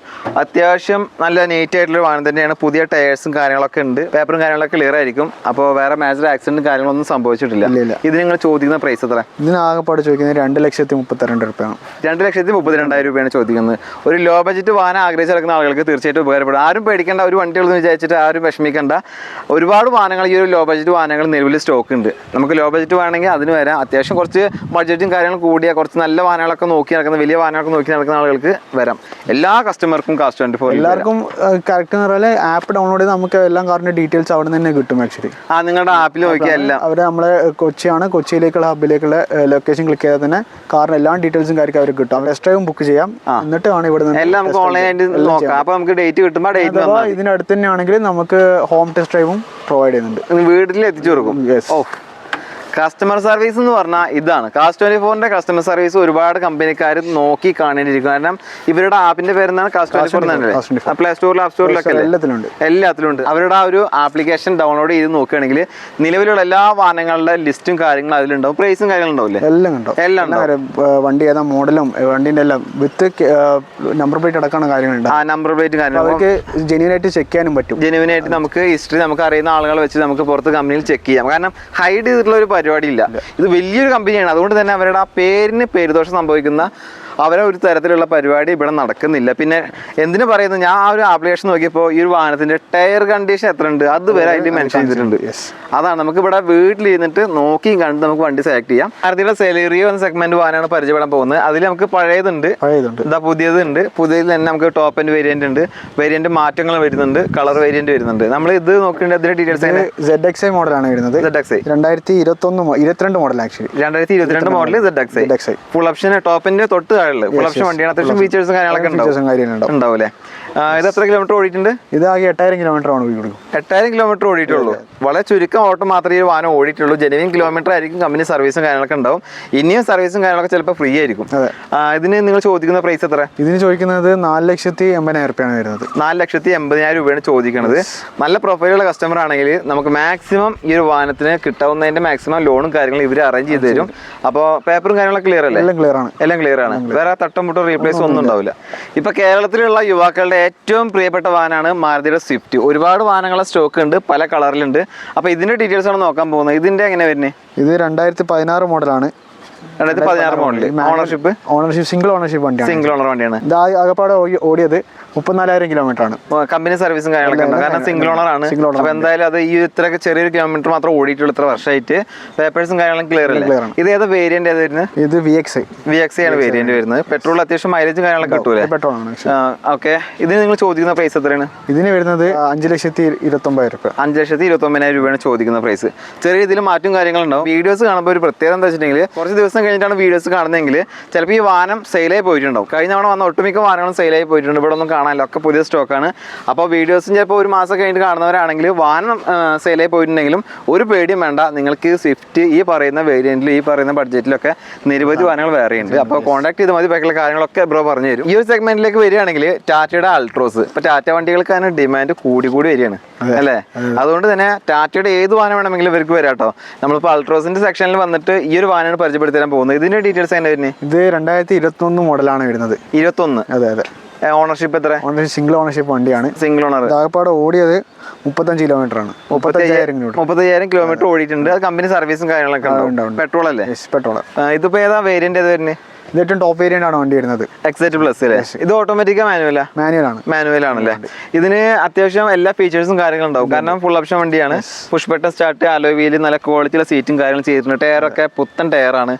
അത്യാവശ്യം നല്ല നീറ്റ് ആയിട്ടുള്ള വാഹനം തന്നെയാണ്. പുതിയ ടയേഴ്സും കാര്യങ്ങളൊക്കെ ഉണ്ട്. പേപ്പറും കാര്യങ്ങളൊക്കെ ക്ലിയർ ആയിരിക്കും. അപ്പോൾ വേറെ മേജർ ആക്സിഡന്റും കാര്യങ്ങളൊന്നും സംഭവിച്ചിട്ടില്ല. ഇത് നിങ്ങൾ ചോദിക്കുന്ന പ്രൈസ് എത്ര? ഇതിന് ആകെപ്പാട് ചോദിക്കുന്നത് 2,32,000 രൂപയാണ്. 2,32,000 രൂപയാണ് ചോദിക്കുന്നത്. ഒരു ലോ ബഡ്ജറ്റ് വാഹനം ആഗ്രഹിച്ച് നടക്കുന്ന ആളുകൾക്ക് തീർച്ചയായിട്ടും ഉപകാരപ്പെടും. ആരും പേടിക്കേണ്ട, ഒരു വണ്ടികളെന്ന് വിചാരിച്ചിട്ട് ആരും വിഷമിക്കേണ്ട. ഒരുപാട് വാഹനങ്ങൾ ഈ ഒരു ലോ ബഡ്ജറ്റ് വാഹനങ്ങൾ നിലവിൽ സ്റ്റോക്ക് ഉണ്ട്. നമുക്ക് ലോ ബഡ്ജറ്റ് വേണമെങ്കിൽ അതിന് വരാം. അത്യാവശ്യം കുറച്ച് ബഡ്ജറ്റും കാര്യങ്ങളും കൂടിയ കുറച്ച് നല്ല വാഹനങ്ങളൊക്കെ നോക്കി നടക്കുന്ന, വലിയ വാഹനങ്ങളൊക്കെ നോക്കി നടക്കുന്ന ആളുകൾക്ക് വരാം. എല്ലാ കസ്റ്റമർക്കും കാസ്റ്റ് 24 എല്ലാവർക്കും കറക്റ്റ് എന്ന് പറഞ്ഞാൽ ആപ്പ് ഡൗൺലോഡ് ചെയ്ത് നമുക്ക് എല്ലാം കാറിന്റെ ഡീറ്റെയിൽസ് അവിടെ നിന്ന് തന്നെ കിട്ടും. ആക്ച്വലി നിങ്ങളുടെ ആപ്പിൽ നോക്കിയാൽ എല്ലാം അവർ നമ്മളെ കൊച്ചിയിലേക്കുള്ള ഹബിലേക്കുള്ള ലൊക്കേഷൻ ക്ലിക്ക് ചെയ്താൽ തന്നെ കാറിന് എല്ലാ ഡീറ്റെയിൽസും കാര്യമൊക്കെ അവർക്ക് കിട്ടും. അവർ ടെസ്റ്റ് ഡ്രൈവും ബുക്ക് ചെയ്യാം. എന്നിട്ട് ആണ് ഇവിടെ എല്ലാം നമുക്ക് ഓൺലൈനായിട്ട് നോക്കാം. അപ്പോൾ നമുക്ക് ഡേറ്റ് കിട്ടുമ്പോൾ ഡേറ്റ് ഇതിനടുത്ത് തന്നെ ആണെങ്കിൽ നമുക്ക് ഹോം ടെസ്റ്റ് ഡ്രൈവും പ്രൊവൈഡ് ചെയ്യുന്നുണ്ട്. വീട്ടിൽ എത്തിച്ചു കൊടുക്കും. കസ്റ്റമർ സർവീസ് എന്ന് പറഞ്ഞാൽ ഇതാണ്. കാസ്റ്റ് 24ന്റെ കസ്റ്റമർ സർവീസ് ഒരുപാട് കമ്പനിക്കാർ നോക്കി കാണേണ്ടിയിരിക്കും. കാരണം ഇവരുടെ ആപ്പിന്റെ പേരെന്നാണ് കാസ്റ്റ് 24. പ്ലേ സ്റ്റോറിലും ആപ്പ് സ്റ്റോറിലൊക്കെ എല്ലാത്തിലും ഉണ്ട്. അവരുടെ ആ ഒരു ആപ്ലിക്കേഷൻ ഡൗൺലോഡ് ചെയ്ത് നോക്കുകയാണെങ്കിൽ നിലവിലുള്ള എല്ലാ വാഹനങ്ങളുടെ ലിസ്റ്റും കാര്യങ്ങളും അതിലുണ്ടാവും. പ്രൈസും കാര്യങ്ങളും ഉണ്ടാവില്ലേ? എല്ലാം വണ്ടി ഏതാ മോഡലും വണ്ടിന്റെ എല്ലാം വിത്ത് നമ്പർ പ്ലേറ്റ് അടക്കമാണ് കാര്യങ്ങളുണ്ട്. ആ നമ്പർ പ്ലേറ്റും കാര്യങ്ങളും അവർക്ക് ജെന്യൂനായിട്ട് ചെക്ക് ചെയ്യാനും പറ്റും. ജെന്യൂനായിട്ട് നമുക്ക് ഹിസ്റ്ററി നമുക്ക് അറിയുന്ന ആളുകളെ വെച്ച് നമുക്ക് പുറത്ത് കമ്പനിയിൽ ചെക്ക് ചെയ്യാം. കാരണം ഹൈഡ് ചെയ്തിട്ടുള്ള ഒരു പരിപാടിയില്ല. ഇത് വലിയൊരു കമ്പനിയാണ്. അതുകൊണ്ട് തന്നെ അവരുടെ ആ പേരിന് പേരുദോഷം സംഭവിക്കുന്ന അവരെ ഒരു തരത്തിലുള്ള പരിപാടി ഇവിടെ നടക്കുന്നില്ല. പിന്നെ എന്തിനു പറയുന്നത്, ഞാൻ ആ ഒരു ആപ്ലിക്കേഷൻ നോക്കിയപ്പോൾ ഈ ഒരു വാഹനത്തിന്റെ ടയർ കണ്ടീഷൻ എത്ര ഉണ്ട് അത് വരെ അതിൽ മെൻഷൻ ചെയ്തിട്ടുണ്ട്. അതാണ് നമുക്ക് ഇവിടെ വീട്ടിലിരുന്നിട്ട് നോക്കിയും കണ്ട് നമുക്ക് വണ്ടി സെലക്ട് ചെയ്യാം. ഭാരതിയുടെ സെലേറിയോ എന്ന സെഗ്മെന്റ് വാഹനമാണ് പരിചയപ്പെടാൻ പോകുന്നത്. അതിൽ നമുക്ക് പഴയതുണ്ട്, ഇതാ പുതിയതുണ്ട്. പുതിയതിൽ തന്നെ നമുക്ക് ടോപ്പ് ആൻഡ് വേരിയന്റ് ഉണ്ട്. വേരിയന്റ് മാറ്റങ്ങൾ വരുന്നുണ്ട്, കളർ വേരിയന്റ് വരുന്നുണ്ട്. നമ്മൾ ഇത് നോക്കേണ്ടത് അതിന്റെ ഡീറ്റെയിൽസ് ZXi മോഡലാണ് വരുന്നത്. ZXi 2022 model. Actually 2022 model ZXi full option ടോപ്പിന്റെ തൊട്ട് ഫുൾ ഓപ്ഷൻ വണ്ടിയാണ്. അത്യാവശ്യം ഫീച്ചേഴ്സും കാര്യങ്ങളൊക്കെ ഉണ്ടാവും. ഇത് എത്ര കിലോമീറ്റർ ഓടിയിട്ടുണ്ട്? ഇത് ആകെ 8,000 കിലോമീറ്റർ ആണ്. 8,000 കിലോമീറ്റർ ഓടിയിട്ടുള്ളൂ. വളരെ ചുരുക്കം ഓട്ടം മാത്രമേ ഈ വാഹനം ഓടിയിട്ടുള്ളൂ. ജെനുവിൻ കിലോമീറ്റർ ആയിരിക്കും. കമ്പനി സർവീസും കാര്യങ്ങളൊക്കെ ഉണ്ടാവും. ഇനിയും സർവീസും കാര്യങ്ങളൊക്കെ ചിലപ്പോൾ ഫ്രീ ആയിരിക്കും. ഇതിന് നിങ്ങൾ ചോദിക്കുന്ന പ്രൈസ് എത്ര? ഇതിന് ചോദിക്കുന്നത് 4,80,000 രൂപയാണ് വരുന്നത്. 4,80,000 രൂപയാണ് ചോദിക്കുന്നത്. നല്ല പ്രൊഫൈലുള്ള കസ്റ്റമർ ആണെങ്കിൽ നമുക്ക് മാക്സിമം ഈ ഒരു വാഹനത്തിന് കിട്ടാവുന്നതിന്റെ മാക്സിമം ലോണും കാര്യങ്ങളും ഇവർ അറേഞ്ച് ചെയ്ത് തരും. അപ്പോൾ പേപ്പറും കാര്യങ്ങളൊക്കെ ക്ലിയർ അല്ലേ? എല്ലാം ക്ലിയർ ആണ്. വേറെ തട്ടം മുട്ടോ റീപ്ലേസ് ഒന്നും ഉണ്ടാവില്ല. ഇപ്പൊ കേരളത്തിലുള്ള യുവാക്കളുടെ ഏറ്റവും പ്രിയപ്പെട്ട വാഹനമാണ് മാരുതിയുടെ സ്വിഫ്റ്റ്. ഒരുപാട് വാഹനങ്ങളുടെ സ്റ്റോക്ക് ഉണ്ട്, പല കളറിലുണ്ട്. അപ്പൊ ഇതിന്റെ ഡീറ്റെയിൽസ് ആണ് നോക്കാൻ പോകുന്നത്. ഇതിന്റെ എങ്ങനെ വരുന്നത്? ഇത് 2016 മോഡലാണ്. 2016 മോഡൽ. ഓണർഷിപ്പ് സിംഗിൾ ഓണർഷിപ്പ് വണ്ടിയാണ്. സിംഗിൾ ഓണർ വണ്ടിയാണ്. ഇത് ആകപ്പാടെ ഓടിയത് 34,000 കിലോമീറ്റർ ആണ്. കമ്പനി സർവീസും കാര്യങ്ങളൊക്കെ ഉണ്ട്, കാരണം സിംഗിൾ ഓണർ ആണ്. അപ്പൊ എന്തായാലും അത് ഈ ഇത്ര ചെറിയൊരു കിലോമീറ്റർ മാത്രം ഓടിയിട്ടുള്ള ഇത്ര വർഷമായിട്ട് പേപ്പേഴ്സും കാര്യങ്ങളും ക്ലിയർ അല്ലേ? ഇത് ഏത് വേരിയന്റ് ഏത് വരുന്നത്? ഇത് VXi ആണ് വേരിയന്റ് വരുന്നത്. പെട്രോൾ അത്യാവശ്യം മൈലേജും കാര്യങ്ങളൊക്കെ കിട്ടൂലേ? പെട്രോൾ ആണ്. ഓക്കെ, ഇതിന് നിങ്ങൾ ചോദിക്കുന്ന പ്രൈസ് എത്രയാണ്? ഇതിന് വരുന്നത് 5,29,000 രൂപ. 5,29,000 രൂപയാണ് ചോദിക്കുന്ന പ്രൈസ്. ചെറിയ രീതിയിൽ മാറ്റം കാര്യങ്ങളുണ്ടാവും. വീഡിയോസ് കാണുമ്പോൾ ഒരു പ്രത്യേകത എന്താ വെച്ചിട്ടുണ്ടെങ്കിൽ കുറച്ച് ദിവസം കഴിഞ്ഞിട്ടാണ് വീഡിയോസ് കാണുന്നതെങ്കിൽ ചിലപ്പോൾ ഈ വാഹനം സെയിലായി പോയിട്ടുണ്ടാവും. കഴിഞ്ഞ തവണ വന്ന ഒട്ടുമിക്ക വാഹനങ്ങളും സെയിലായി പോയിട്ടുണ്ട്. ഇവിടെ ഒന്നും കാണാനില്ല, ഒക്കെ പുതിയ സ്റ്റോക്കാണ്. അപ്പോൾ വീഡിയോസും ചിലപ്പോൾ ഒരു മാസം കഴിഞ്ഞിട്ട് കാണുന്നവരാണെങ്കിൽ വാഹനം സെയിലായി പോയിട്ടുണ്ടെങ്കിലും ഒരു പേടിയും വേണ്ട. നിങ്ങൾക്ക് സ്വിഫ്റ്റ് ഈ പറയുന്ന വേരിയന്റിൽ ഈ പറയുന്ന ബഡ്ജറ്റിലൊക്കെ നിരവധി വാഹനങ്ങൾ വേറെ ഉണ്ട്. അപ്പോൾ കോൺടാക്ട് ചെയ്ത് മതി, ബാക്കിയുള്ള കാര്യങ്ങളൊക്കെ ബ്രോ പറഞ്ഞു തരും. ഈ ഒരു സെഗ്മെന്റിലേക്ക് വരികയാണെങ്കിൽ ടാറ്റയുടെ അൾട്രോസ്, ഇപ്പോൾ ടാറ്റ വണ്ടികൾക്ക് അതിന് ഡിമാൻഡ് കൂടി വരികയാണ് അല്ലേ? അതുകൊണ്ട് തന്നെ ടാറ്റയുടെ ഏത് വാഹനം വേണമെങ്കിലും ഇവർക്ക് വരാം കേട്ടോ. നമ്മളിപ്പോൾ അൾട്രോസിന്റെ സെക്ഷനിൽ വന്നിട്ട് ഈ ഒരു വാഹനമാണ് പരിചയപ്പെടുത്തി തരാൻ പോകുന്നത്. ഇതിന്റെ ഡീറ്റെയിൽസ് എങ്ങനെ വരുന്നത്? ഇത് 2021 മോഡലാണ് വരുന്നത്. 21? അതെ അതെ. ഓണർഷിപ്പ് എത്ര? സിംഗിൾ ഓണർഷിപ്പ് വണ്ടിയാണ്. Single owner. ആകപ്പാടെ ഓടിയത് 35 കിലോമീറ്റർ ആണ്. 35,000 കിലോമീറ്റർ ഓടിയിട്ടുണ്ട്. അത് കമ്പനി സർവീസും കാര്യങ്ങളൊക്കെ ഉണ്ടാവും. പെട്രോൾ അല്ലേ? പെട്രോൾ. ഇതിപ്പോ ഏതാ വേരിയന്റ് ഏത് വരുന്നത്? ഇത് ഏറ്റവും ടോപ്പ് വേരിയന്റ് ആണ് വണ്ടി വരുന്നത്. എക്സൈറ്റ് പ്ലസ് അല്ലേ? ഇത് ഓട്ടോമാറ്റിക്കാ മാനുവലാ? മാനുവൽ ആണല്ലേ? ഇതിന് അത്യാവശ്യം എല്ലാ ഫീച്ചേഴ്സും കാര്യങ്ങളും ഉണ്ടാവും, കാരണം ഫുൾ ഓപ്ഷൻ വണ്ടിയാണ്. Push button start, alloy wheel, നല്ല ക്വാളിറ്റിയുള്ള സീറ്റും കാര്യങ്ങളും ചെയ്തിട്ടുണ്ട്. ടയറൊക്കെ പുത്തൻ ടയറാണ്.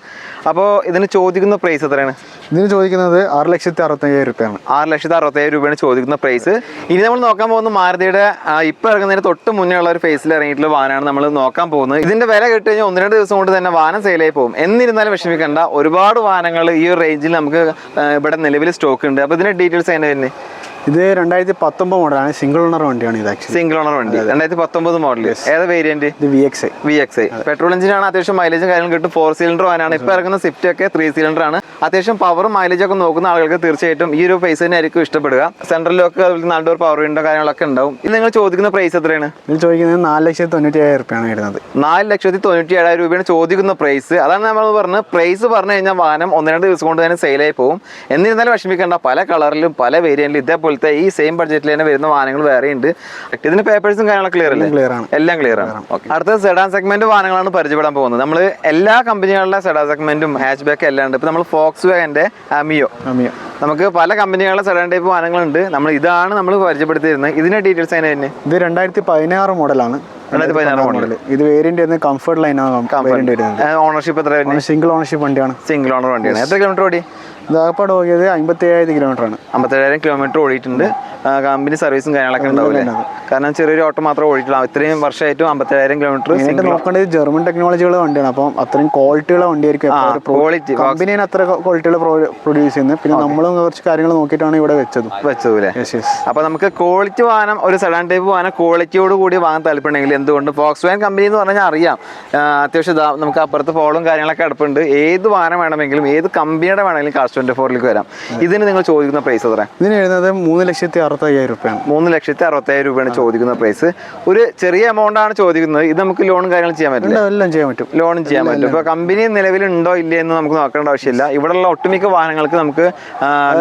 അപ്പോൾ ഇതിന് ചോദിക്കുന്ന പ്രൈസ് എത്രയാണ്? ഇതിന് ചോദിക്കുന്നത് 6,65,000 രൂപയാണ്. 6,65,000 രൂപയാണ് ചോദിക്കുന്ന പ്രൈസ്. ഇനി നമ്മൾ നോക്കാൻ പോകുന്ന മാരുതിയുടെ ഇപ്പം ഇറങ്ങുന്നതിന് തൊട്ട് മുന്നേ ഉള്ള ഒരു ഫേസിൽ ഇറങ്ങിയിട്ടുള്ള വാഹനമാണ് നമ്മൾ നോക്കാൻ പോകുന്നത്. ഇതിന്റെ വില കേട്ട് കഴിഞ്ഞാൽ 1-2 ദിവസം കൊണ്ട് തന്നെ വാഹനം സെയിലായി പോകും. എന്നിരുന്നാലും വിഷമിക്കേണ്ട, ഒരുപാട് വാഹനങ്ങൾ ഈ ഒരു റേഞ്ചിൽ നമുക്ക് ഇവിടെ നിലവിൽ സ്റ്റോക്ക് ഉണ്ട്. അപ്പോൾ ഇതിന്റെ ഡീറ്റെയിൽസ് എങ്ങനെ തന്നെ? ഇത് 2019 മോഡലാണ്. സിംഗിൾ ഓണർ വണ്ടിയാണ്. ഇത് സിംഗിൾ ഓണർ വണ്ടി 2019 മോഡൽ. ഏതാ വേരിയന്റ്? ഇത് VXi. പെട്രോൾ എഞ്ചിനാണ്. അത്യാവശ്യം മൈലേജും കാര്യങ്ങളും കിട്ടും. 4 സിലിണ്ടർ വാനാണ്. ഇപ്പൊ ഇറങ്ങുന്ന സ്വിഫ്റ്റ് ഒക്കെ 3 സിലിണ്ടർ ആണ്. അത്യാവശ്യം പവറും മൈലേജും ഒക്കെ നോക്കുന്ന ആളുകൾക്ക് തീർച്ചയായിട്ടും ഈ ഒരു പ്രൈസ് തന്നെ ആയിരിക്കും ഇഷ്ടപ്പെടുക. സെൻട്രലിലൊക്കെ അതുപോലെ നല്ലൊരു പവർ വിൻഡോ കാര്യങ്ങളൊക്കെ ഉണ്ടാവും. ഇത് നിങ്ങൾ ചോദിക്കുന്ന പ്രൈസ് എത്രയാണ്? ഇതിൽ ചോദിക്കുന്നത് 4,97,000 രൂപയാണ് വരുന്നത്. 4,97,000 രൂപയാണ് ചോദിക്കുന്ന പ്രൈസ്. അതാണ് നമ്മൾ പറഞ്ഞത്, പ്രൈസ് പറഞ്ഞു കഴിഞ്ഞാൽ വാഹനം 1-2 ദിവസം കൊണ്ട് തന്നെ സെയിലായി പോകും. എന്നിരുന്നാലും വിഷമിക്കേണ്ട, പല കളറിലും പല വേരിയന്റിലും ഇതേപോലത്തെ ഈ സെയിം ബഡ്ജറ്റിൽ തന്നെ വരുന്ന വാഹനങ്ങൾ വേറെ ഉണ്ട്. ഇതിന് പേപ്പേഴ്സും കാര്യങ്ങളൊക്കെ ക്ലിയർ അല്ലേ? എല്ലാം ക്ലിയർ ആണ്. അടുത്ത സെഡാൻ സെഗ്മെന്റ് വാഹനങ്ങളാണ് പരിചയപ്പെടാൻ പോകുന്നത്. നമ്മൾ എല്ലാ കമ്പനികളുടെ സെഡാൻ സെഗ്മെന്റും ഹാച്ച് ബാക്ക് എല്ലാം ഉണ്ട്. ഇപ്പൊ നമ്മൾ ഫോക്സ് വാഗന്റെ അമിയോ, നമുക്ക് പല കമ്പനികളുടെ സെഡാൻ ടൈപ്പ് വാഹനങ്ങളുണ്ട്. ഇതാണ് നമ്മൾ പരിചയപ്പെടുത്തിയിരുന്നത്. ഇതിന്റെ ഡീറ്റെയിൽസ് അതിന് തന്നെ. ഇത് 2016 മോഡലാണ്. 2016 മോഡൽ. ഇത് വേരിയന്റ് വരുന്നത് കംഫർട്ട് ലൈനാണ്. ഓണർഷിപ്പ് എത്ര? സിംഗിൾ ഓണർഷിപ്പ് വണ്ടിയാണ്. സിംഗിൾ ഓണർ വണ്ടിയാണ്. എത്ര കിലോമീറ്റർ ഓടി? ഇതാകപ്പാട് ഓടിയത് 57,000 കിലോമീറ്റർ ആണ്. 57,000 കിലോമീറ്റർ ഓടിയിട്ടുണ്ട്. കമ്പനി സർവീസും കാര്യങ്ങളൊക്കെ ഉണ്ടാവില്ലേ? കാരണം ചെറിയൊരു ഓട്ടം മാത്രമേ ഓടിയിട്ടുള്ളൂ. ഇത്രയും വർഷമായിട്ടും 57,000 കിലോമീറ്റർ. നോക്കേണ്ടത് ജർമ്മൻ ടെക്നോളജിയുള്ള വണ്ടിയാണ്. അപ്പം അത്രയും ക്വാളിറ്റിയുള്ള വണ്ടിയായിരിക്കും. കമ്പനിയാണ് അത്ര ക്വാളിറ്റിയുള്ള പ്രൊഡ്യൂസ് ചെയ്യുന്നത്. പിന്നെ നമ്മളും കുറച്ച് കാര്യങ്ങൾ നോക്കിയിട്ടാണ് ഇവിടെ വെച്ചത്. അപ്പൊ നമുക്ക് ക്വാളിറ്റി വാഹനം, ഒരു സെഡാൻ ടൈപ്പ് വാഹനം ക്വാളിറ്റിയോട് കൂടി വാങ്ങാൻ താല്പര്യമുണ്ടെങ്കിൽ എന്തുകൊണ്ട് ഫോക്സ് വാഗൻ കമ്പനി എന്ന് പറഞ്ഞാൽ അറിയാം. അത്യാവശ്യം നമുക്ക് അപ്പുറത്ത് ഫോളും കാര്യങ്ങളൊക്കെ അടുപ്പുണ്ട്. ഏത് വാഹനം വേണമെങ്കിലും ഏത് കമ്പനിയുടെ വേണമെങ്കിലും കാസ്റ്റ് 24ലേക്ക് വരാം. ഇതിന് നിങ്ങൾ ചോദിക്കുന്ന പ്രൈസ് എത്ര? ഇതിന് എഴുതുന്നത് 3,65,000 രൂപയാണ്. 3,65,000 രൂപയാണ് ചോദിക്കുന്ന പ്രൈസ്. ഒരു ചെറിയ എമൗണ്ട് ആണ് ചോദിക്കുന്നത്. ഇത് നമുക്ക് ലോണും കാര്യങ്ങളും ചെയ്യാൻ പറ്റില്ല? എല്ലാം ചെയ്യാൻ പറ്റും. ലോണും ചെയ്യാൻ പറ്റും. ഇപ്പൊ കമ്പനി നിലവിലുണ്ടോ ഇല്ലേ എന്ന് നമുക്ക് നോക്കേണ്ട ആവശ്യമില്ല. ഇവിടെയുള്ള ഒട്ടുമിക്ക വാഹനങ്ങൾക്ക് നമുക്ക്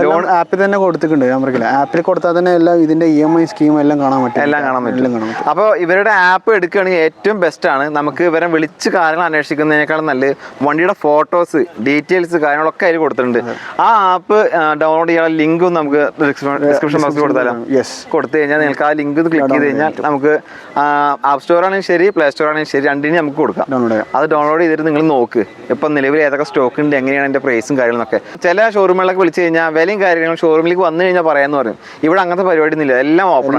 ലോൺ ആപ്പിൽ തന്നെ കൊടുത്തിട്ടുണ്ട്. ഞാൻ പറയില്ല, ആപ്പിൽ കൊടുത്താൽ തന്നെ എല്ലാം ഇതിന്റെ EMI സ്കീം എല്ലാം കാണാൻ പറ്റും. എല്ലാം കാണാൻ പറ്റും. അപ്പോൾ ഇവരുടെ ആപ്പ് എടുക്കുകയാണെങ്കിൽ ഏറ്റവും ബെസ്റ്റ് ആണ്. നമുക്ക് ഇവരെ വിളിച്ച് കാര്യങ്ങൾ അന്വേഷിക്കുന്നതിനേക്കാളും നല്ല വണ്ടിയുടെ ഫോട്ടോസ്, ഡീറ്റെയിൽസ് കാര്യങ്ങളൊക്കെ അതിൽ കൊടുത്തിട്ടുണ്ട്. ആ ആപ്പ് ഡൗൺലോഡ് ചെയ്യാനുള്ള ലിങ്കും നമുക്ക് ഡിസ്ക്രിപ്ഷൻ ബോക്സിൽ കൊടുത്താലോ? കൊടുത്തു കഴിഞ്ഞാൽ നിങ്ങൾക്ക് ആ ലിങ്ക് ക്ലിക്ക് ചെയ്ത് കഴിഞ്ഞാൽ നമുക്ക് ആപ്പ് സ്റ്റോർ ആണെങ്കിൽ ശരി, പ്ലേ സ്റ്റോർ ആണെങ്കിൽ ശരി, രണ്ടിനും നമുക്ക് കൊടുക്കാം. അത് ഡൗൺലോഡ് ചെയ്തിട്ട് നിങ്ങൾ നോക്ക് ഇപ്പം നിലവിൽ ഏതൊക്കെ സ്റ്റോക്ക് ഉണ്ട്, എങ്ങനെയാണ് അതിന്റെ പ്രൈസും കാര്യങ്ങളൊക്കെ. ചില ഷോറൂമുകളിലൊക്കെ വിളിച്ചു കഴിഞ്ഞാൽ വിലയും കാര്യങ്ങളും ഷോറൂമിലേക്ക് വന്നു കഴിഞ്ഞാൽ പറയാന്ന് പറയും. ഇവിടെ അങ്ങനത്തെ പരിപാടി ഒന്നുമില്ല, എല്ലാം ഓപ്പൺ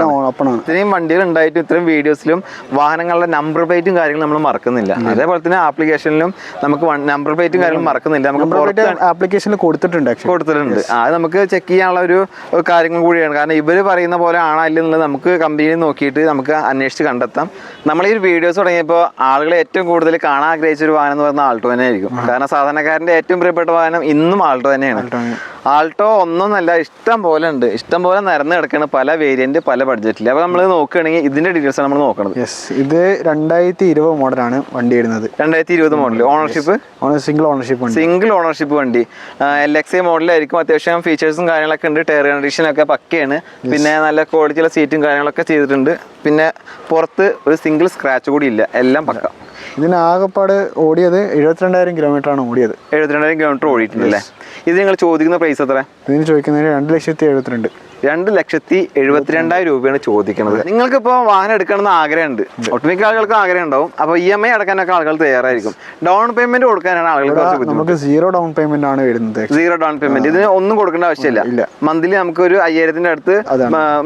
ആണ്. ഇത്രയും വണ്ടികൾ ഉണ്ടായിട്ടും ഇത്രയും വീഡിയോസിലും വാഹനങ്ങളുടെ നമ്പർ പ്ലേറ്റും കാര്യങ്ങളും നമ്മൾ മറക്കുന്നില്ല. അതേപോലെ തന്നെ ആപ്ലിക്കേഷനിലും നമുക്ക് നമ്പർ പ്ലേറ്റും കാര്യങ്ങളും മറക്കുന്നില്ല. നമുക്ക് ആപ്ലിക്കേഷനിൽ കൊടുത്തിട്ടുണ്ട്. അത് നമുക്ക് ചെക്ക് ചെയ്യാനുള്ള ഒരു കാര്യങ്ങൾ കൂടിയാണ്. കാരണം ഇവർ പറയുന്ന പോലെ ആണോ അല്ലെന്നുള്ളത് നമുക്ക് കമ്പനിയിൽ നോക്കിയിട്ട് നമുക്ക് അന്വേഷിച്ച് കണ്ടെത്താം. നമ്മൾ ഈ വീഡിയോസ് തുടങ്ങിയപ്പോൾ ആളുകൾ ഏറ്റവും കൂടുതൽ കാണാൻ ആഗ്രഹിച്ച ഒരു വാഹനം എന്ന് പറഞ്ഞാൽ ആൾട്ടോ തന്നെ ആയിരിക്കും. കാരണം സാധാരണക്കാരന്റെ ഏറ്റവും പ്രിയപ്പെട്ട വാഹനം ഇന്നും ആൾട്ടോ തന്നെയാണ്. ആൾട്ടോ ഒന്നൊന്നല്ല, ഇഷ്ടം പോലെ ഉണ്ട്. ഇഷ്ടം പോലെ നിരന്ന് കിടക്കുന്ന പല വേരിയന്റ്, പല ബഡ്ജറ്റിൽ. അപ്പൊ നമ്മൾ നോക്കുകയാണെങ്കിൽ ഇതിന്റെ ഡീറ്റെയിൽസ് നമ്മൾ നോക്കുന്നത്. ഇത് 2020 മോഡലാണ് വണ്ടി വരുന്നത്. 2020 മോഡൽ. ഓണർഷിപ്പ് സിംഗിൾ ഓണർഷിപ്പ് വണ്ടി. LXi മോഡലായിരിക്കും. അത്യാവശ്യം ഫീച്ചേഴ്സും കാര്യങ്ങളൊക്കെ ഉണ്ട്. ടയർ കണ്ടീഷൻ ഒക്കെ പക്കയാണ്. പിന്നെ നല്ല ക്വാളിറ്റിയുള്ള സീറ്റും കാര്യങ്ങളൊക്കെ ചെയ്തിട്ടുണ്ട്. പിന്നെ പുറത്ത് ഒരു സിംഗിൾ സ്ക്രാച്ച് കൂടി ഇല്ല, എല്ലാം പക്ക. ഇതിന് ആകെപ്പാട് ഓടിയത് 72,000 കിലോമീറ്റർ ആണ് ഓടിയത്. 72,000 കിലോമീറ്റർ ഓടിയിട്ടുണ്ട് അല്ലേ? ഇത് നിങ്ങൾ ചോദിക്കുന്ന പ്രൈസ് എത്ര? ഇതിന് ചോദിക്കുന്നത് 2,72,000. 2,72,000 രൂപയാണ് ചോദിക്കുന്നത്. നിങ്ങൾക്കിപ്പോൾ വാഹനം എടുക്കണമെന്ന് ആഗ്രഹമുണ്ട്, ഒട്ടുമിക്ക ആളുകൾക്ക് ആഗ്രഹം ഉണ്ടാവും. അപ്പോൾ EMI അടക്കാനൊക്കെ ആളുകൾ തയ്യാറായിരിക്കും. ഡൗൺ പേയ്മെന്റ് കൊടുക്കാനാണ് ആളുകൾക്ക് കുറച്ച് ബുദ്ധിമുട്ട്. നമുക്ക് 0 ഡൗൺ പേയ്മെന്റ് ആണ് വരുന്നത്. 0 ഡൗൺ പേയ്മെന്റ്, ഇതിന് ഒന്നും കൊടുക്കേണ്ട ആവശ്യമില്ല. മന്ത്ലി നമുക്ക് ഒരു 5,000 അടുത്ത്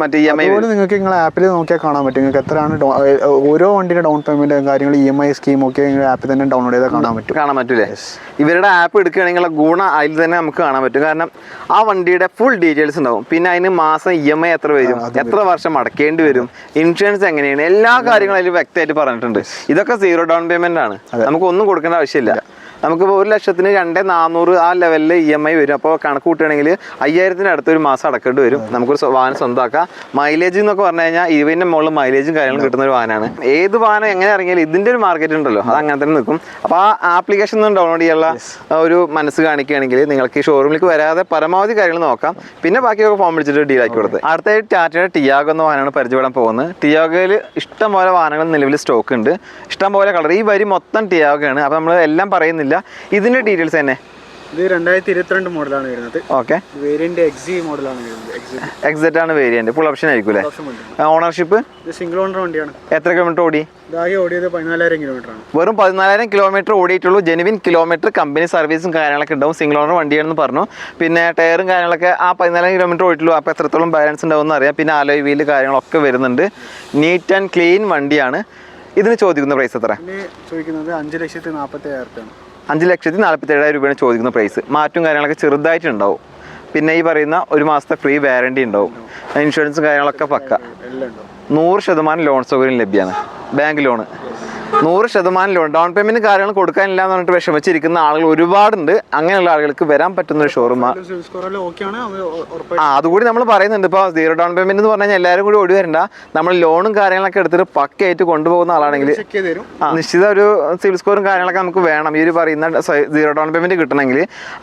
മറ്റേ EMI. നിങ്ങൾക്ക് നിങ്ങളെ ആപ്പിൽ നോക്കിയാൽ കാണാൻ പറ്റും നിങ്ങൾക്ക് എത്രയാണ് ഓരോ വണ്ടിയുടെ ഡൗൺ പേയ്മെന്റ് കാര്യങ്ങൾ EMI സ്കീം ഒക്കെ ആപ്പിൽ തന്നെ ഡൗൺലോഡ് ചെയ്താൽ കാണാൻ പറ്റൂലേ. ഇവരുടെ ആപ്പ് എടുക്കുകയാണെങ്കിൽ ഗുണം അതിൽ തന്നെ നമുക്ക് കാണാൻ പറ്റും. കാരണം ആ വണ്ടിയുടെ ഫുൾ ഡീറ്റെയിൽസ് ഉണ്ടാവും. പിന്നെ അതിന് മാസം EMI എത്ര വരും, എത്ര വർഷം അടക്കേണ്ടി വരും, ഇൻഷുറൻസ് എങ്ങനെയാണ്, എല്ലാ കാര്യങ്ങളും അതിൽ വ്യക്തമായിട്ട് പറഞ്ഞിട്ടുണ്ട്. ഇതൊക്കെ 0 ഡൗൺ പേയ്മെന്റ് ആണ്, നമുക്ക് ഒന്നും കൊടുക്കേണ്ട ആവശ്യമില്ല. നമുക്കിപ്പോൾ 1,00,000 2,400 ആ ലെവലിൽ EMI വരും. അപ്പോൾ കണക്ക് കൂട്ടുകയാണെങ്കിൽ 5,000 അടുത്ത് ഒരു മാസം അടക്കേണ്ടി വരും. നമുക്കൊരു വാഹനം സ്വന്തമാക്കാം. മൈലേജ് എന്നൊക്കെ പറഞ്ഞു കഴിഞ്ഞാൽ 20ന്റെ മുകളിൽ മൈലേജും കാര്യങ്ങളും കിട്ടുന്ന ഒരു വാഹനമാണ്. ഏത് വാഹനം എങ്ങനെ ഇറങ്ങിയാലും ഇതിൻ്റെ ഒരു മാർക്കറ്റ് ഉണ്ടല്ലോ, അത് അങ്ങനെ തന്നെ നിൽക്കും. അപ്പോൾ ആ ആപ്ലിക്കേഷൻ ഒന്ന് ഡൗൺലോഡ് ചെയ്യാനുള്ള ഒരു മനസ്സ് കാണിക്കുകയാണെങ്കിൽ നിങ്ങൾക്ക് ഈ ഷോറൂമിലേക്ക് വരാതെ പരമാവധി കാര്യങ്ങൾ നോക്കാം. പിന്നെ ബാക്കിയൊക്കെ ഫോം വിളിച്ചിട്ട് ഡീലാക്കി കൊടുത്ത്. അടുത്തായിട്ട് ടാറ്റയുടെ ടിയാഗോ എന്ന വാഹനമാണ് പരിചയപ്പെടാൻ പോകുന്നത്. ടിയാഗോയിൽ ഇഷ്ടം പോലെ വാഹനങ്ങൾ നിലവിൽ സ്റ്റോക്ക് ഉണ്ട്, ഇഷ്ടം പോലെ കളർ. ഈ വരി മൊത്തം ടിയാഗോയാണ്. അപ്പോൾ നമ്മൾ എല്ലാം പറയുന്നില്ല, ഇതിന്റെ ഡീറ്റെയിൽസ് തന്നെ. ഇത് 2022 മോഡലാണ് വരുന്നത്. ഓക്കെ, വേരിയന്റ് XZ മോഡലാണ് വരുന്നത്. XZ ആണ് വേരിയന്റ്, ഫുൾ ഓപ്ഷൻ ആയിരിക്കും അല്ലേ? ഓണർഷിപ്പ് സിംഗിൾ ഓണർ വണ്ടിയാണ്. എത്ര കിലോമീറ്റർ ഓടി? ഇതാകെ ഓടിയത് 14,000 കിലോമീറ്റർ ആണ്. വെറും 14,000 കിലോമീറ്റർ ഓടിയിട്ടുള്ളൂ. ജെനുവിൻ കിലോമീറ്റർ, കമ്പനി സർവീസും കാര്യങ്ങളൊക്കെ ഉണ്ടാവും. സിംഗിൾ ഓണർ വണ്ടിയാണെന്ന് പറഞ്ഞു. പിന്നെ ടയറും കാര്യങ്ങളൊക്കെ ആ 14,000 കിലോമീറ്റർ ഓടിയിട്ടുള്ളൂ. അപ്പോൾ എത്രത്തോളം ബാലൻസ് ഉണ്ടാവുമെന്ന് അറിയാം. പിന്നെ അലോയ് വീല് കാര്യങ്ങളൊക്കെ വരുന്നുണ്ട്. നീറ്റ് ആൻഡ് ക്ലീൻ വണ്ടിയാണ്. ഇതിന് ചോദിക്കുന്ന പ്രൈസ് എത്ര? ചോദിക്കുന്നത് 5,47,000 ആണ്. 5,47,000 രൂപയാണ് ചോദിക്കുന്ന പ്രൈസ്. മാറ്റും കാര്യങ്ങളൊക്കെ ചെറുതായിട്ടുണ്ടാവും. പിന്നെ ഈ പറയുന്ന ഒരു മാസത്തെ ഫ്രീ വാറണ്ടി ഉണ്ടാവും. ഇൻഷുറൻസും കാര്യങ്ങളൊക്കെ പക്ക. 100% ലോൺ സൗകര്യം ലഭ്യമാണ്. Bank loan 100% loan. Down payment കാര്യങ്ങൾ കൊടുക്കാനില്ല എന്ന് പറഞ്ഞിട്ട് വിഷമിച്ചിരിക്കുന്ന ആളുകൾ ഒരുപാടുണ്ട്. അങ്ങനെയുള്ള ആളുകൾക്ക് വരാൻ പറ്റുന്ന ഒരു ഷോറൂമാണ്. അതുകൂടി നമ്മൾ പറയുന്നുണ്ട്. ഇപ്പോൾ 0 ഡൗൺ പേയ്മെന്റ് എന്ന് പറഞ്ഞാൽ എല്ലാവരും കൂടി ഓടി വരണ്ട. നമ്മൾ ലോണും കാര്യങ്ങളൊക്കെ എടുത്തിട്ട് പക്കയായിട്ട് കൊണ്ടുപോകുന്ന ആളാണെങ്കിൽ നിശ്ചിത ഒരു സിവിൽ സ്കോറും കാര്യങ്ങളൊക്കെ നമുക്ക് വേണം. ഈ ഒരു പറയുന്ന 0 ഡൗൺ പേയ്മെന്റ് കിട്ടണമെങ്കിൽ.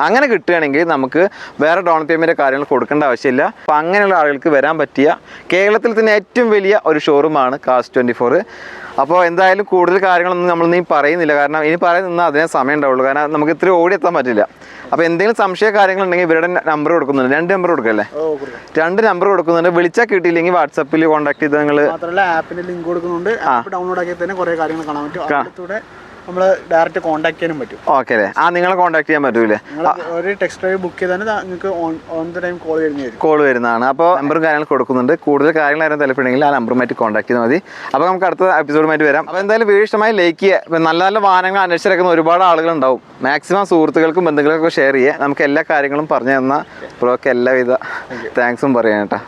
അങ്ങനെ കിട്ടുകയാണെങ്കിൽ നമുക്ക് വേറെ ഡൗൺ പേയ്മെന്റ് കാര്യങ്ങൾ കൊടുക്കേണ്ട ആവശ്യമില്ല. അപ്പം അങ്ങനെയുള്ള ആളുകൾക്ക് വരാൻ പറ്റിയ കേരളത്തിൽ തന്നെ ഏറ്റവും വലിയ ഒരു ഷോറൂമാണ് കാസ് 24. അപ്പോൾ എന്തായാലും കൂടുതൽ കാര്യങ്ങളൊന്നും നമ്മൾ നീ പറയുന്നില്ല. കാരണം ഇനി പറയാൻ നിന്നാൽ അതിനെ സമയം ഉണ്ടാവുള്ളൂ. കാരണം നമുക്ക് ഇത്ര ഓടി എത്താൻ പറ്റില്ല. അപ്പോൾ എന്തെങ്കിലും സംശയ കാര്യങ്ങളുണ്ടെങ്കിൽ ഇവരുടെ നമ്പർ കൊടുക്കുന്നുണ്ട്. 2 നമ്പർ കൊടുക്കല്ലേ? 2 നമ്പർ കൊടുക്കുന്നുണ്ട്. വിളിച്ചാൽ കിട്ടിയില്ലെങ്കിൽ വാട്സാപ്പിൽ കോൺടാക്ട് ചെയ്ത് നിങ്ങൾ ആപ്പിന് ലിങ്ക് കൊടുക്കുന്നുണ്ട്. ആപ്പ് ഡൗൺലോഡ് ആക്കിയാൽ തന്നെ കുറേ കാര്യങ്ങൾ കാണാൻ പറ്റും. നമ്മൾ ഡയറക്റ്റ് കോൺടാക്ട് ചെയ്യാനും പറ്റും. ഓക്കെ അല്ലേ? നിങ്ങളെ കോൺടാക്ട് ചെയ്യാൻ പറ്റൂലേ? ഒരു ടെക്സ്റ്റ് ഡ്രൈവ് ബുക്ക് ചെയ്താൽ നിങ്ങൾക്ക് ഓൺ ദ ടൈം കോൾ വരുന്നതാണ്. അപ്പോൾ നമ്പറും കാര്യങ്ങൾ കൊടുക്കുന്നുണ്ട്. കൂടുതൽ കാര്യങ്ങൾ ആരും താല്പര്യമുണ്ടെങ്കിൽ ആ നമ്പറുമായിട്ട് കോൺടാക്ട് ചെയ്താൽ മതി. അപ്പോൾ നമുക്ക് അടുത്ത എപ്പിസോഡുമായിട്ട് വരാം. അപ്പോൾ എന്തായാലും വീഡിയോ ഇഷ്ടമായി ലൈക്ക് ചെയ്യുക. നല്ല നല്ല വാഹനങ്ങൾ അന്വേഷിച്ചിരിക്കുന്ന ഒരുപാട് ആളുകളുണ്ടാവും. മാക്സിമം സുഹൃത്തുക്കൾക്കും ബന്ധുക്കൾക്കൊക്കെ ഷെയർ ചെയ്യുക. നമുക്ക് എല്ലാ കാര്യങ്ങളും പറഞ്ഞു തന്ന ബ്രോക്ക് എല്ലാവിധ താങ്ക്സും പറയാം കേട്ടോ.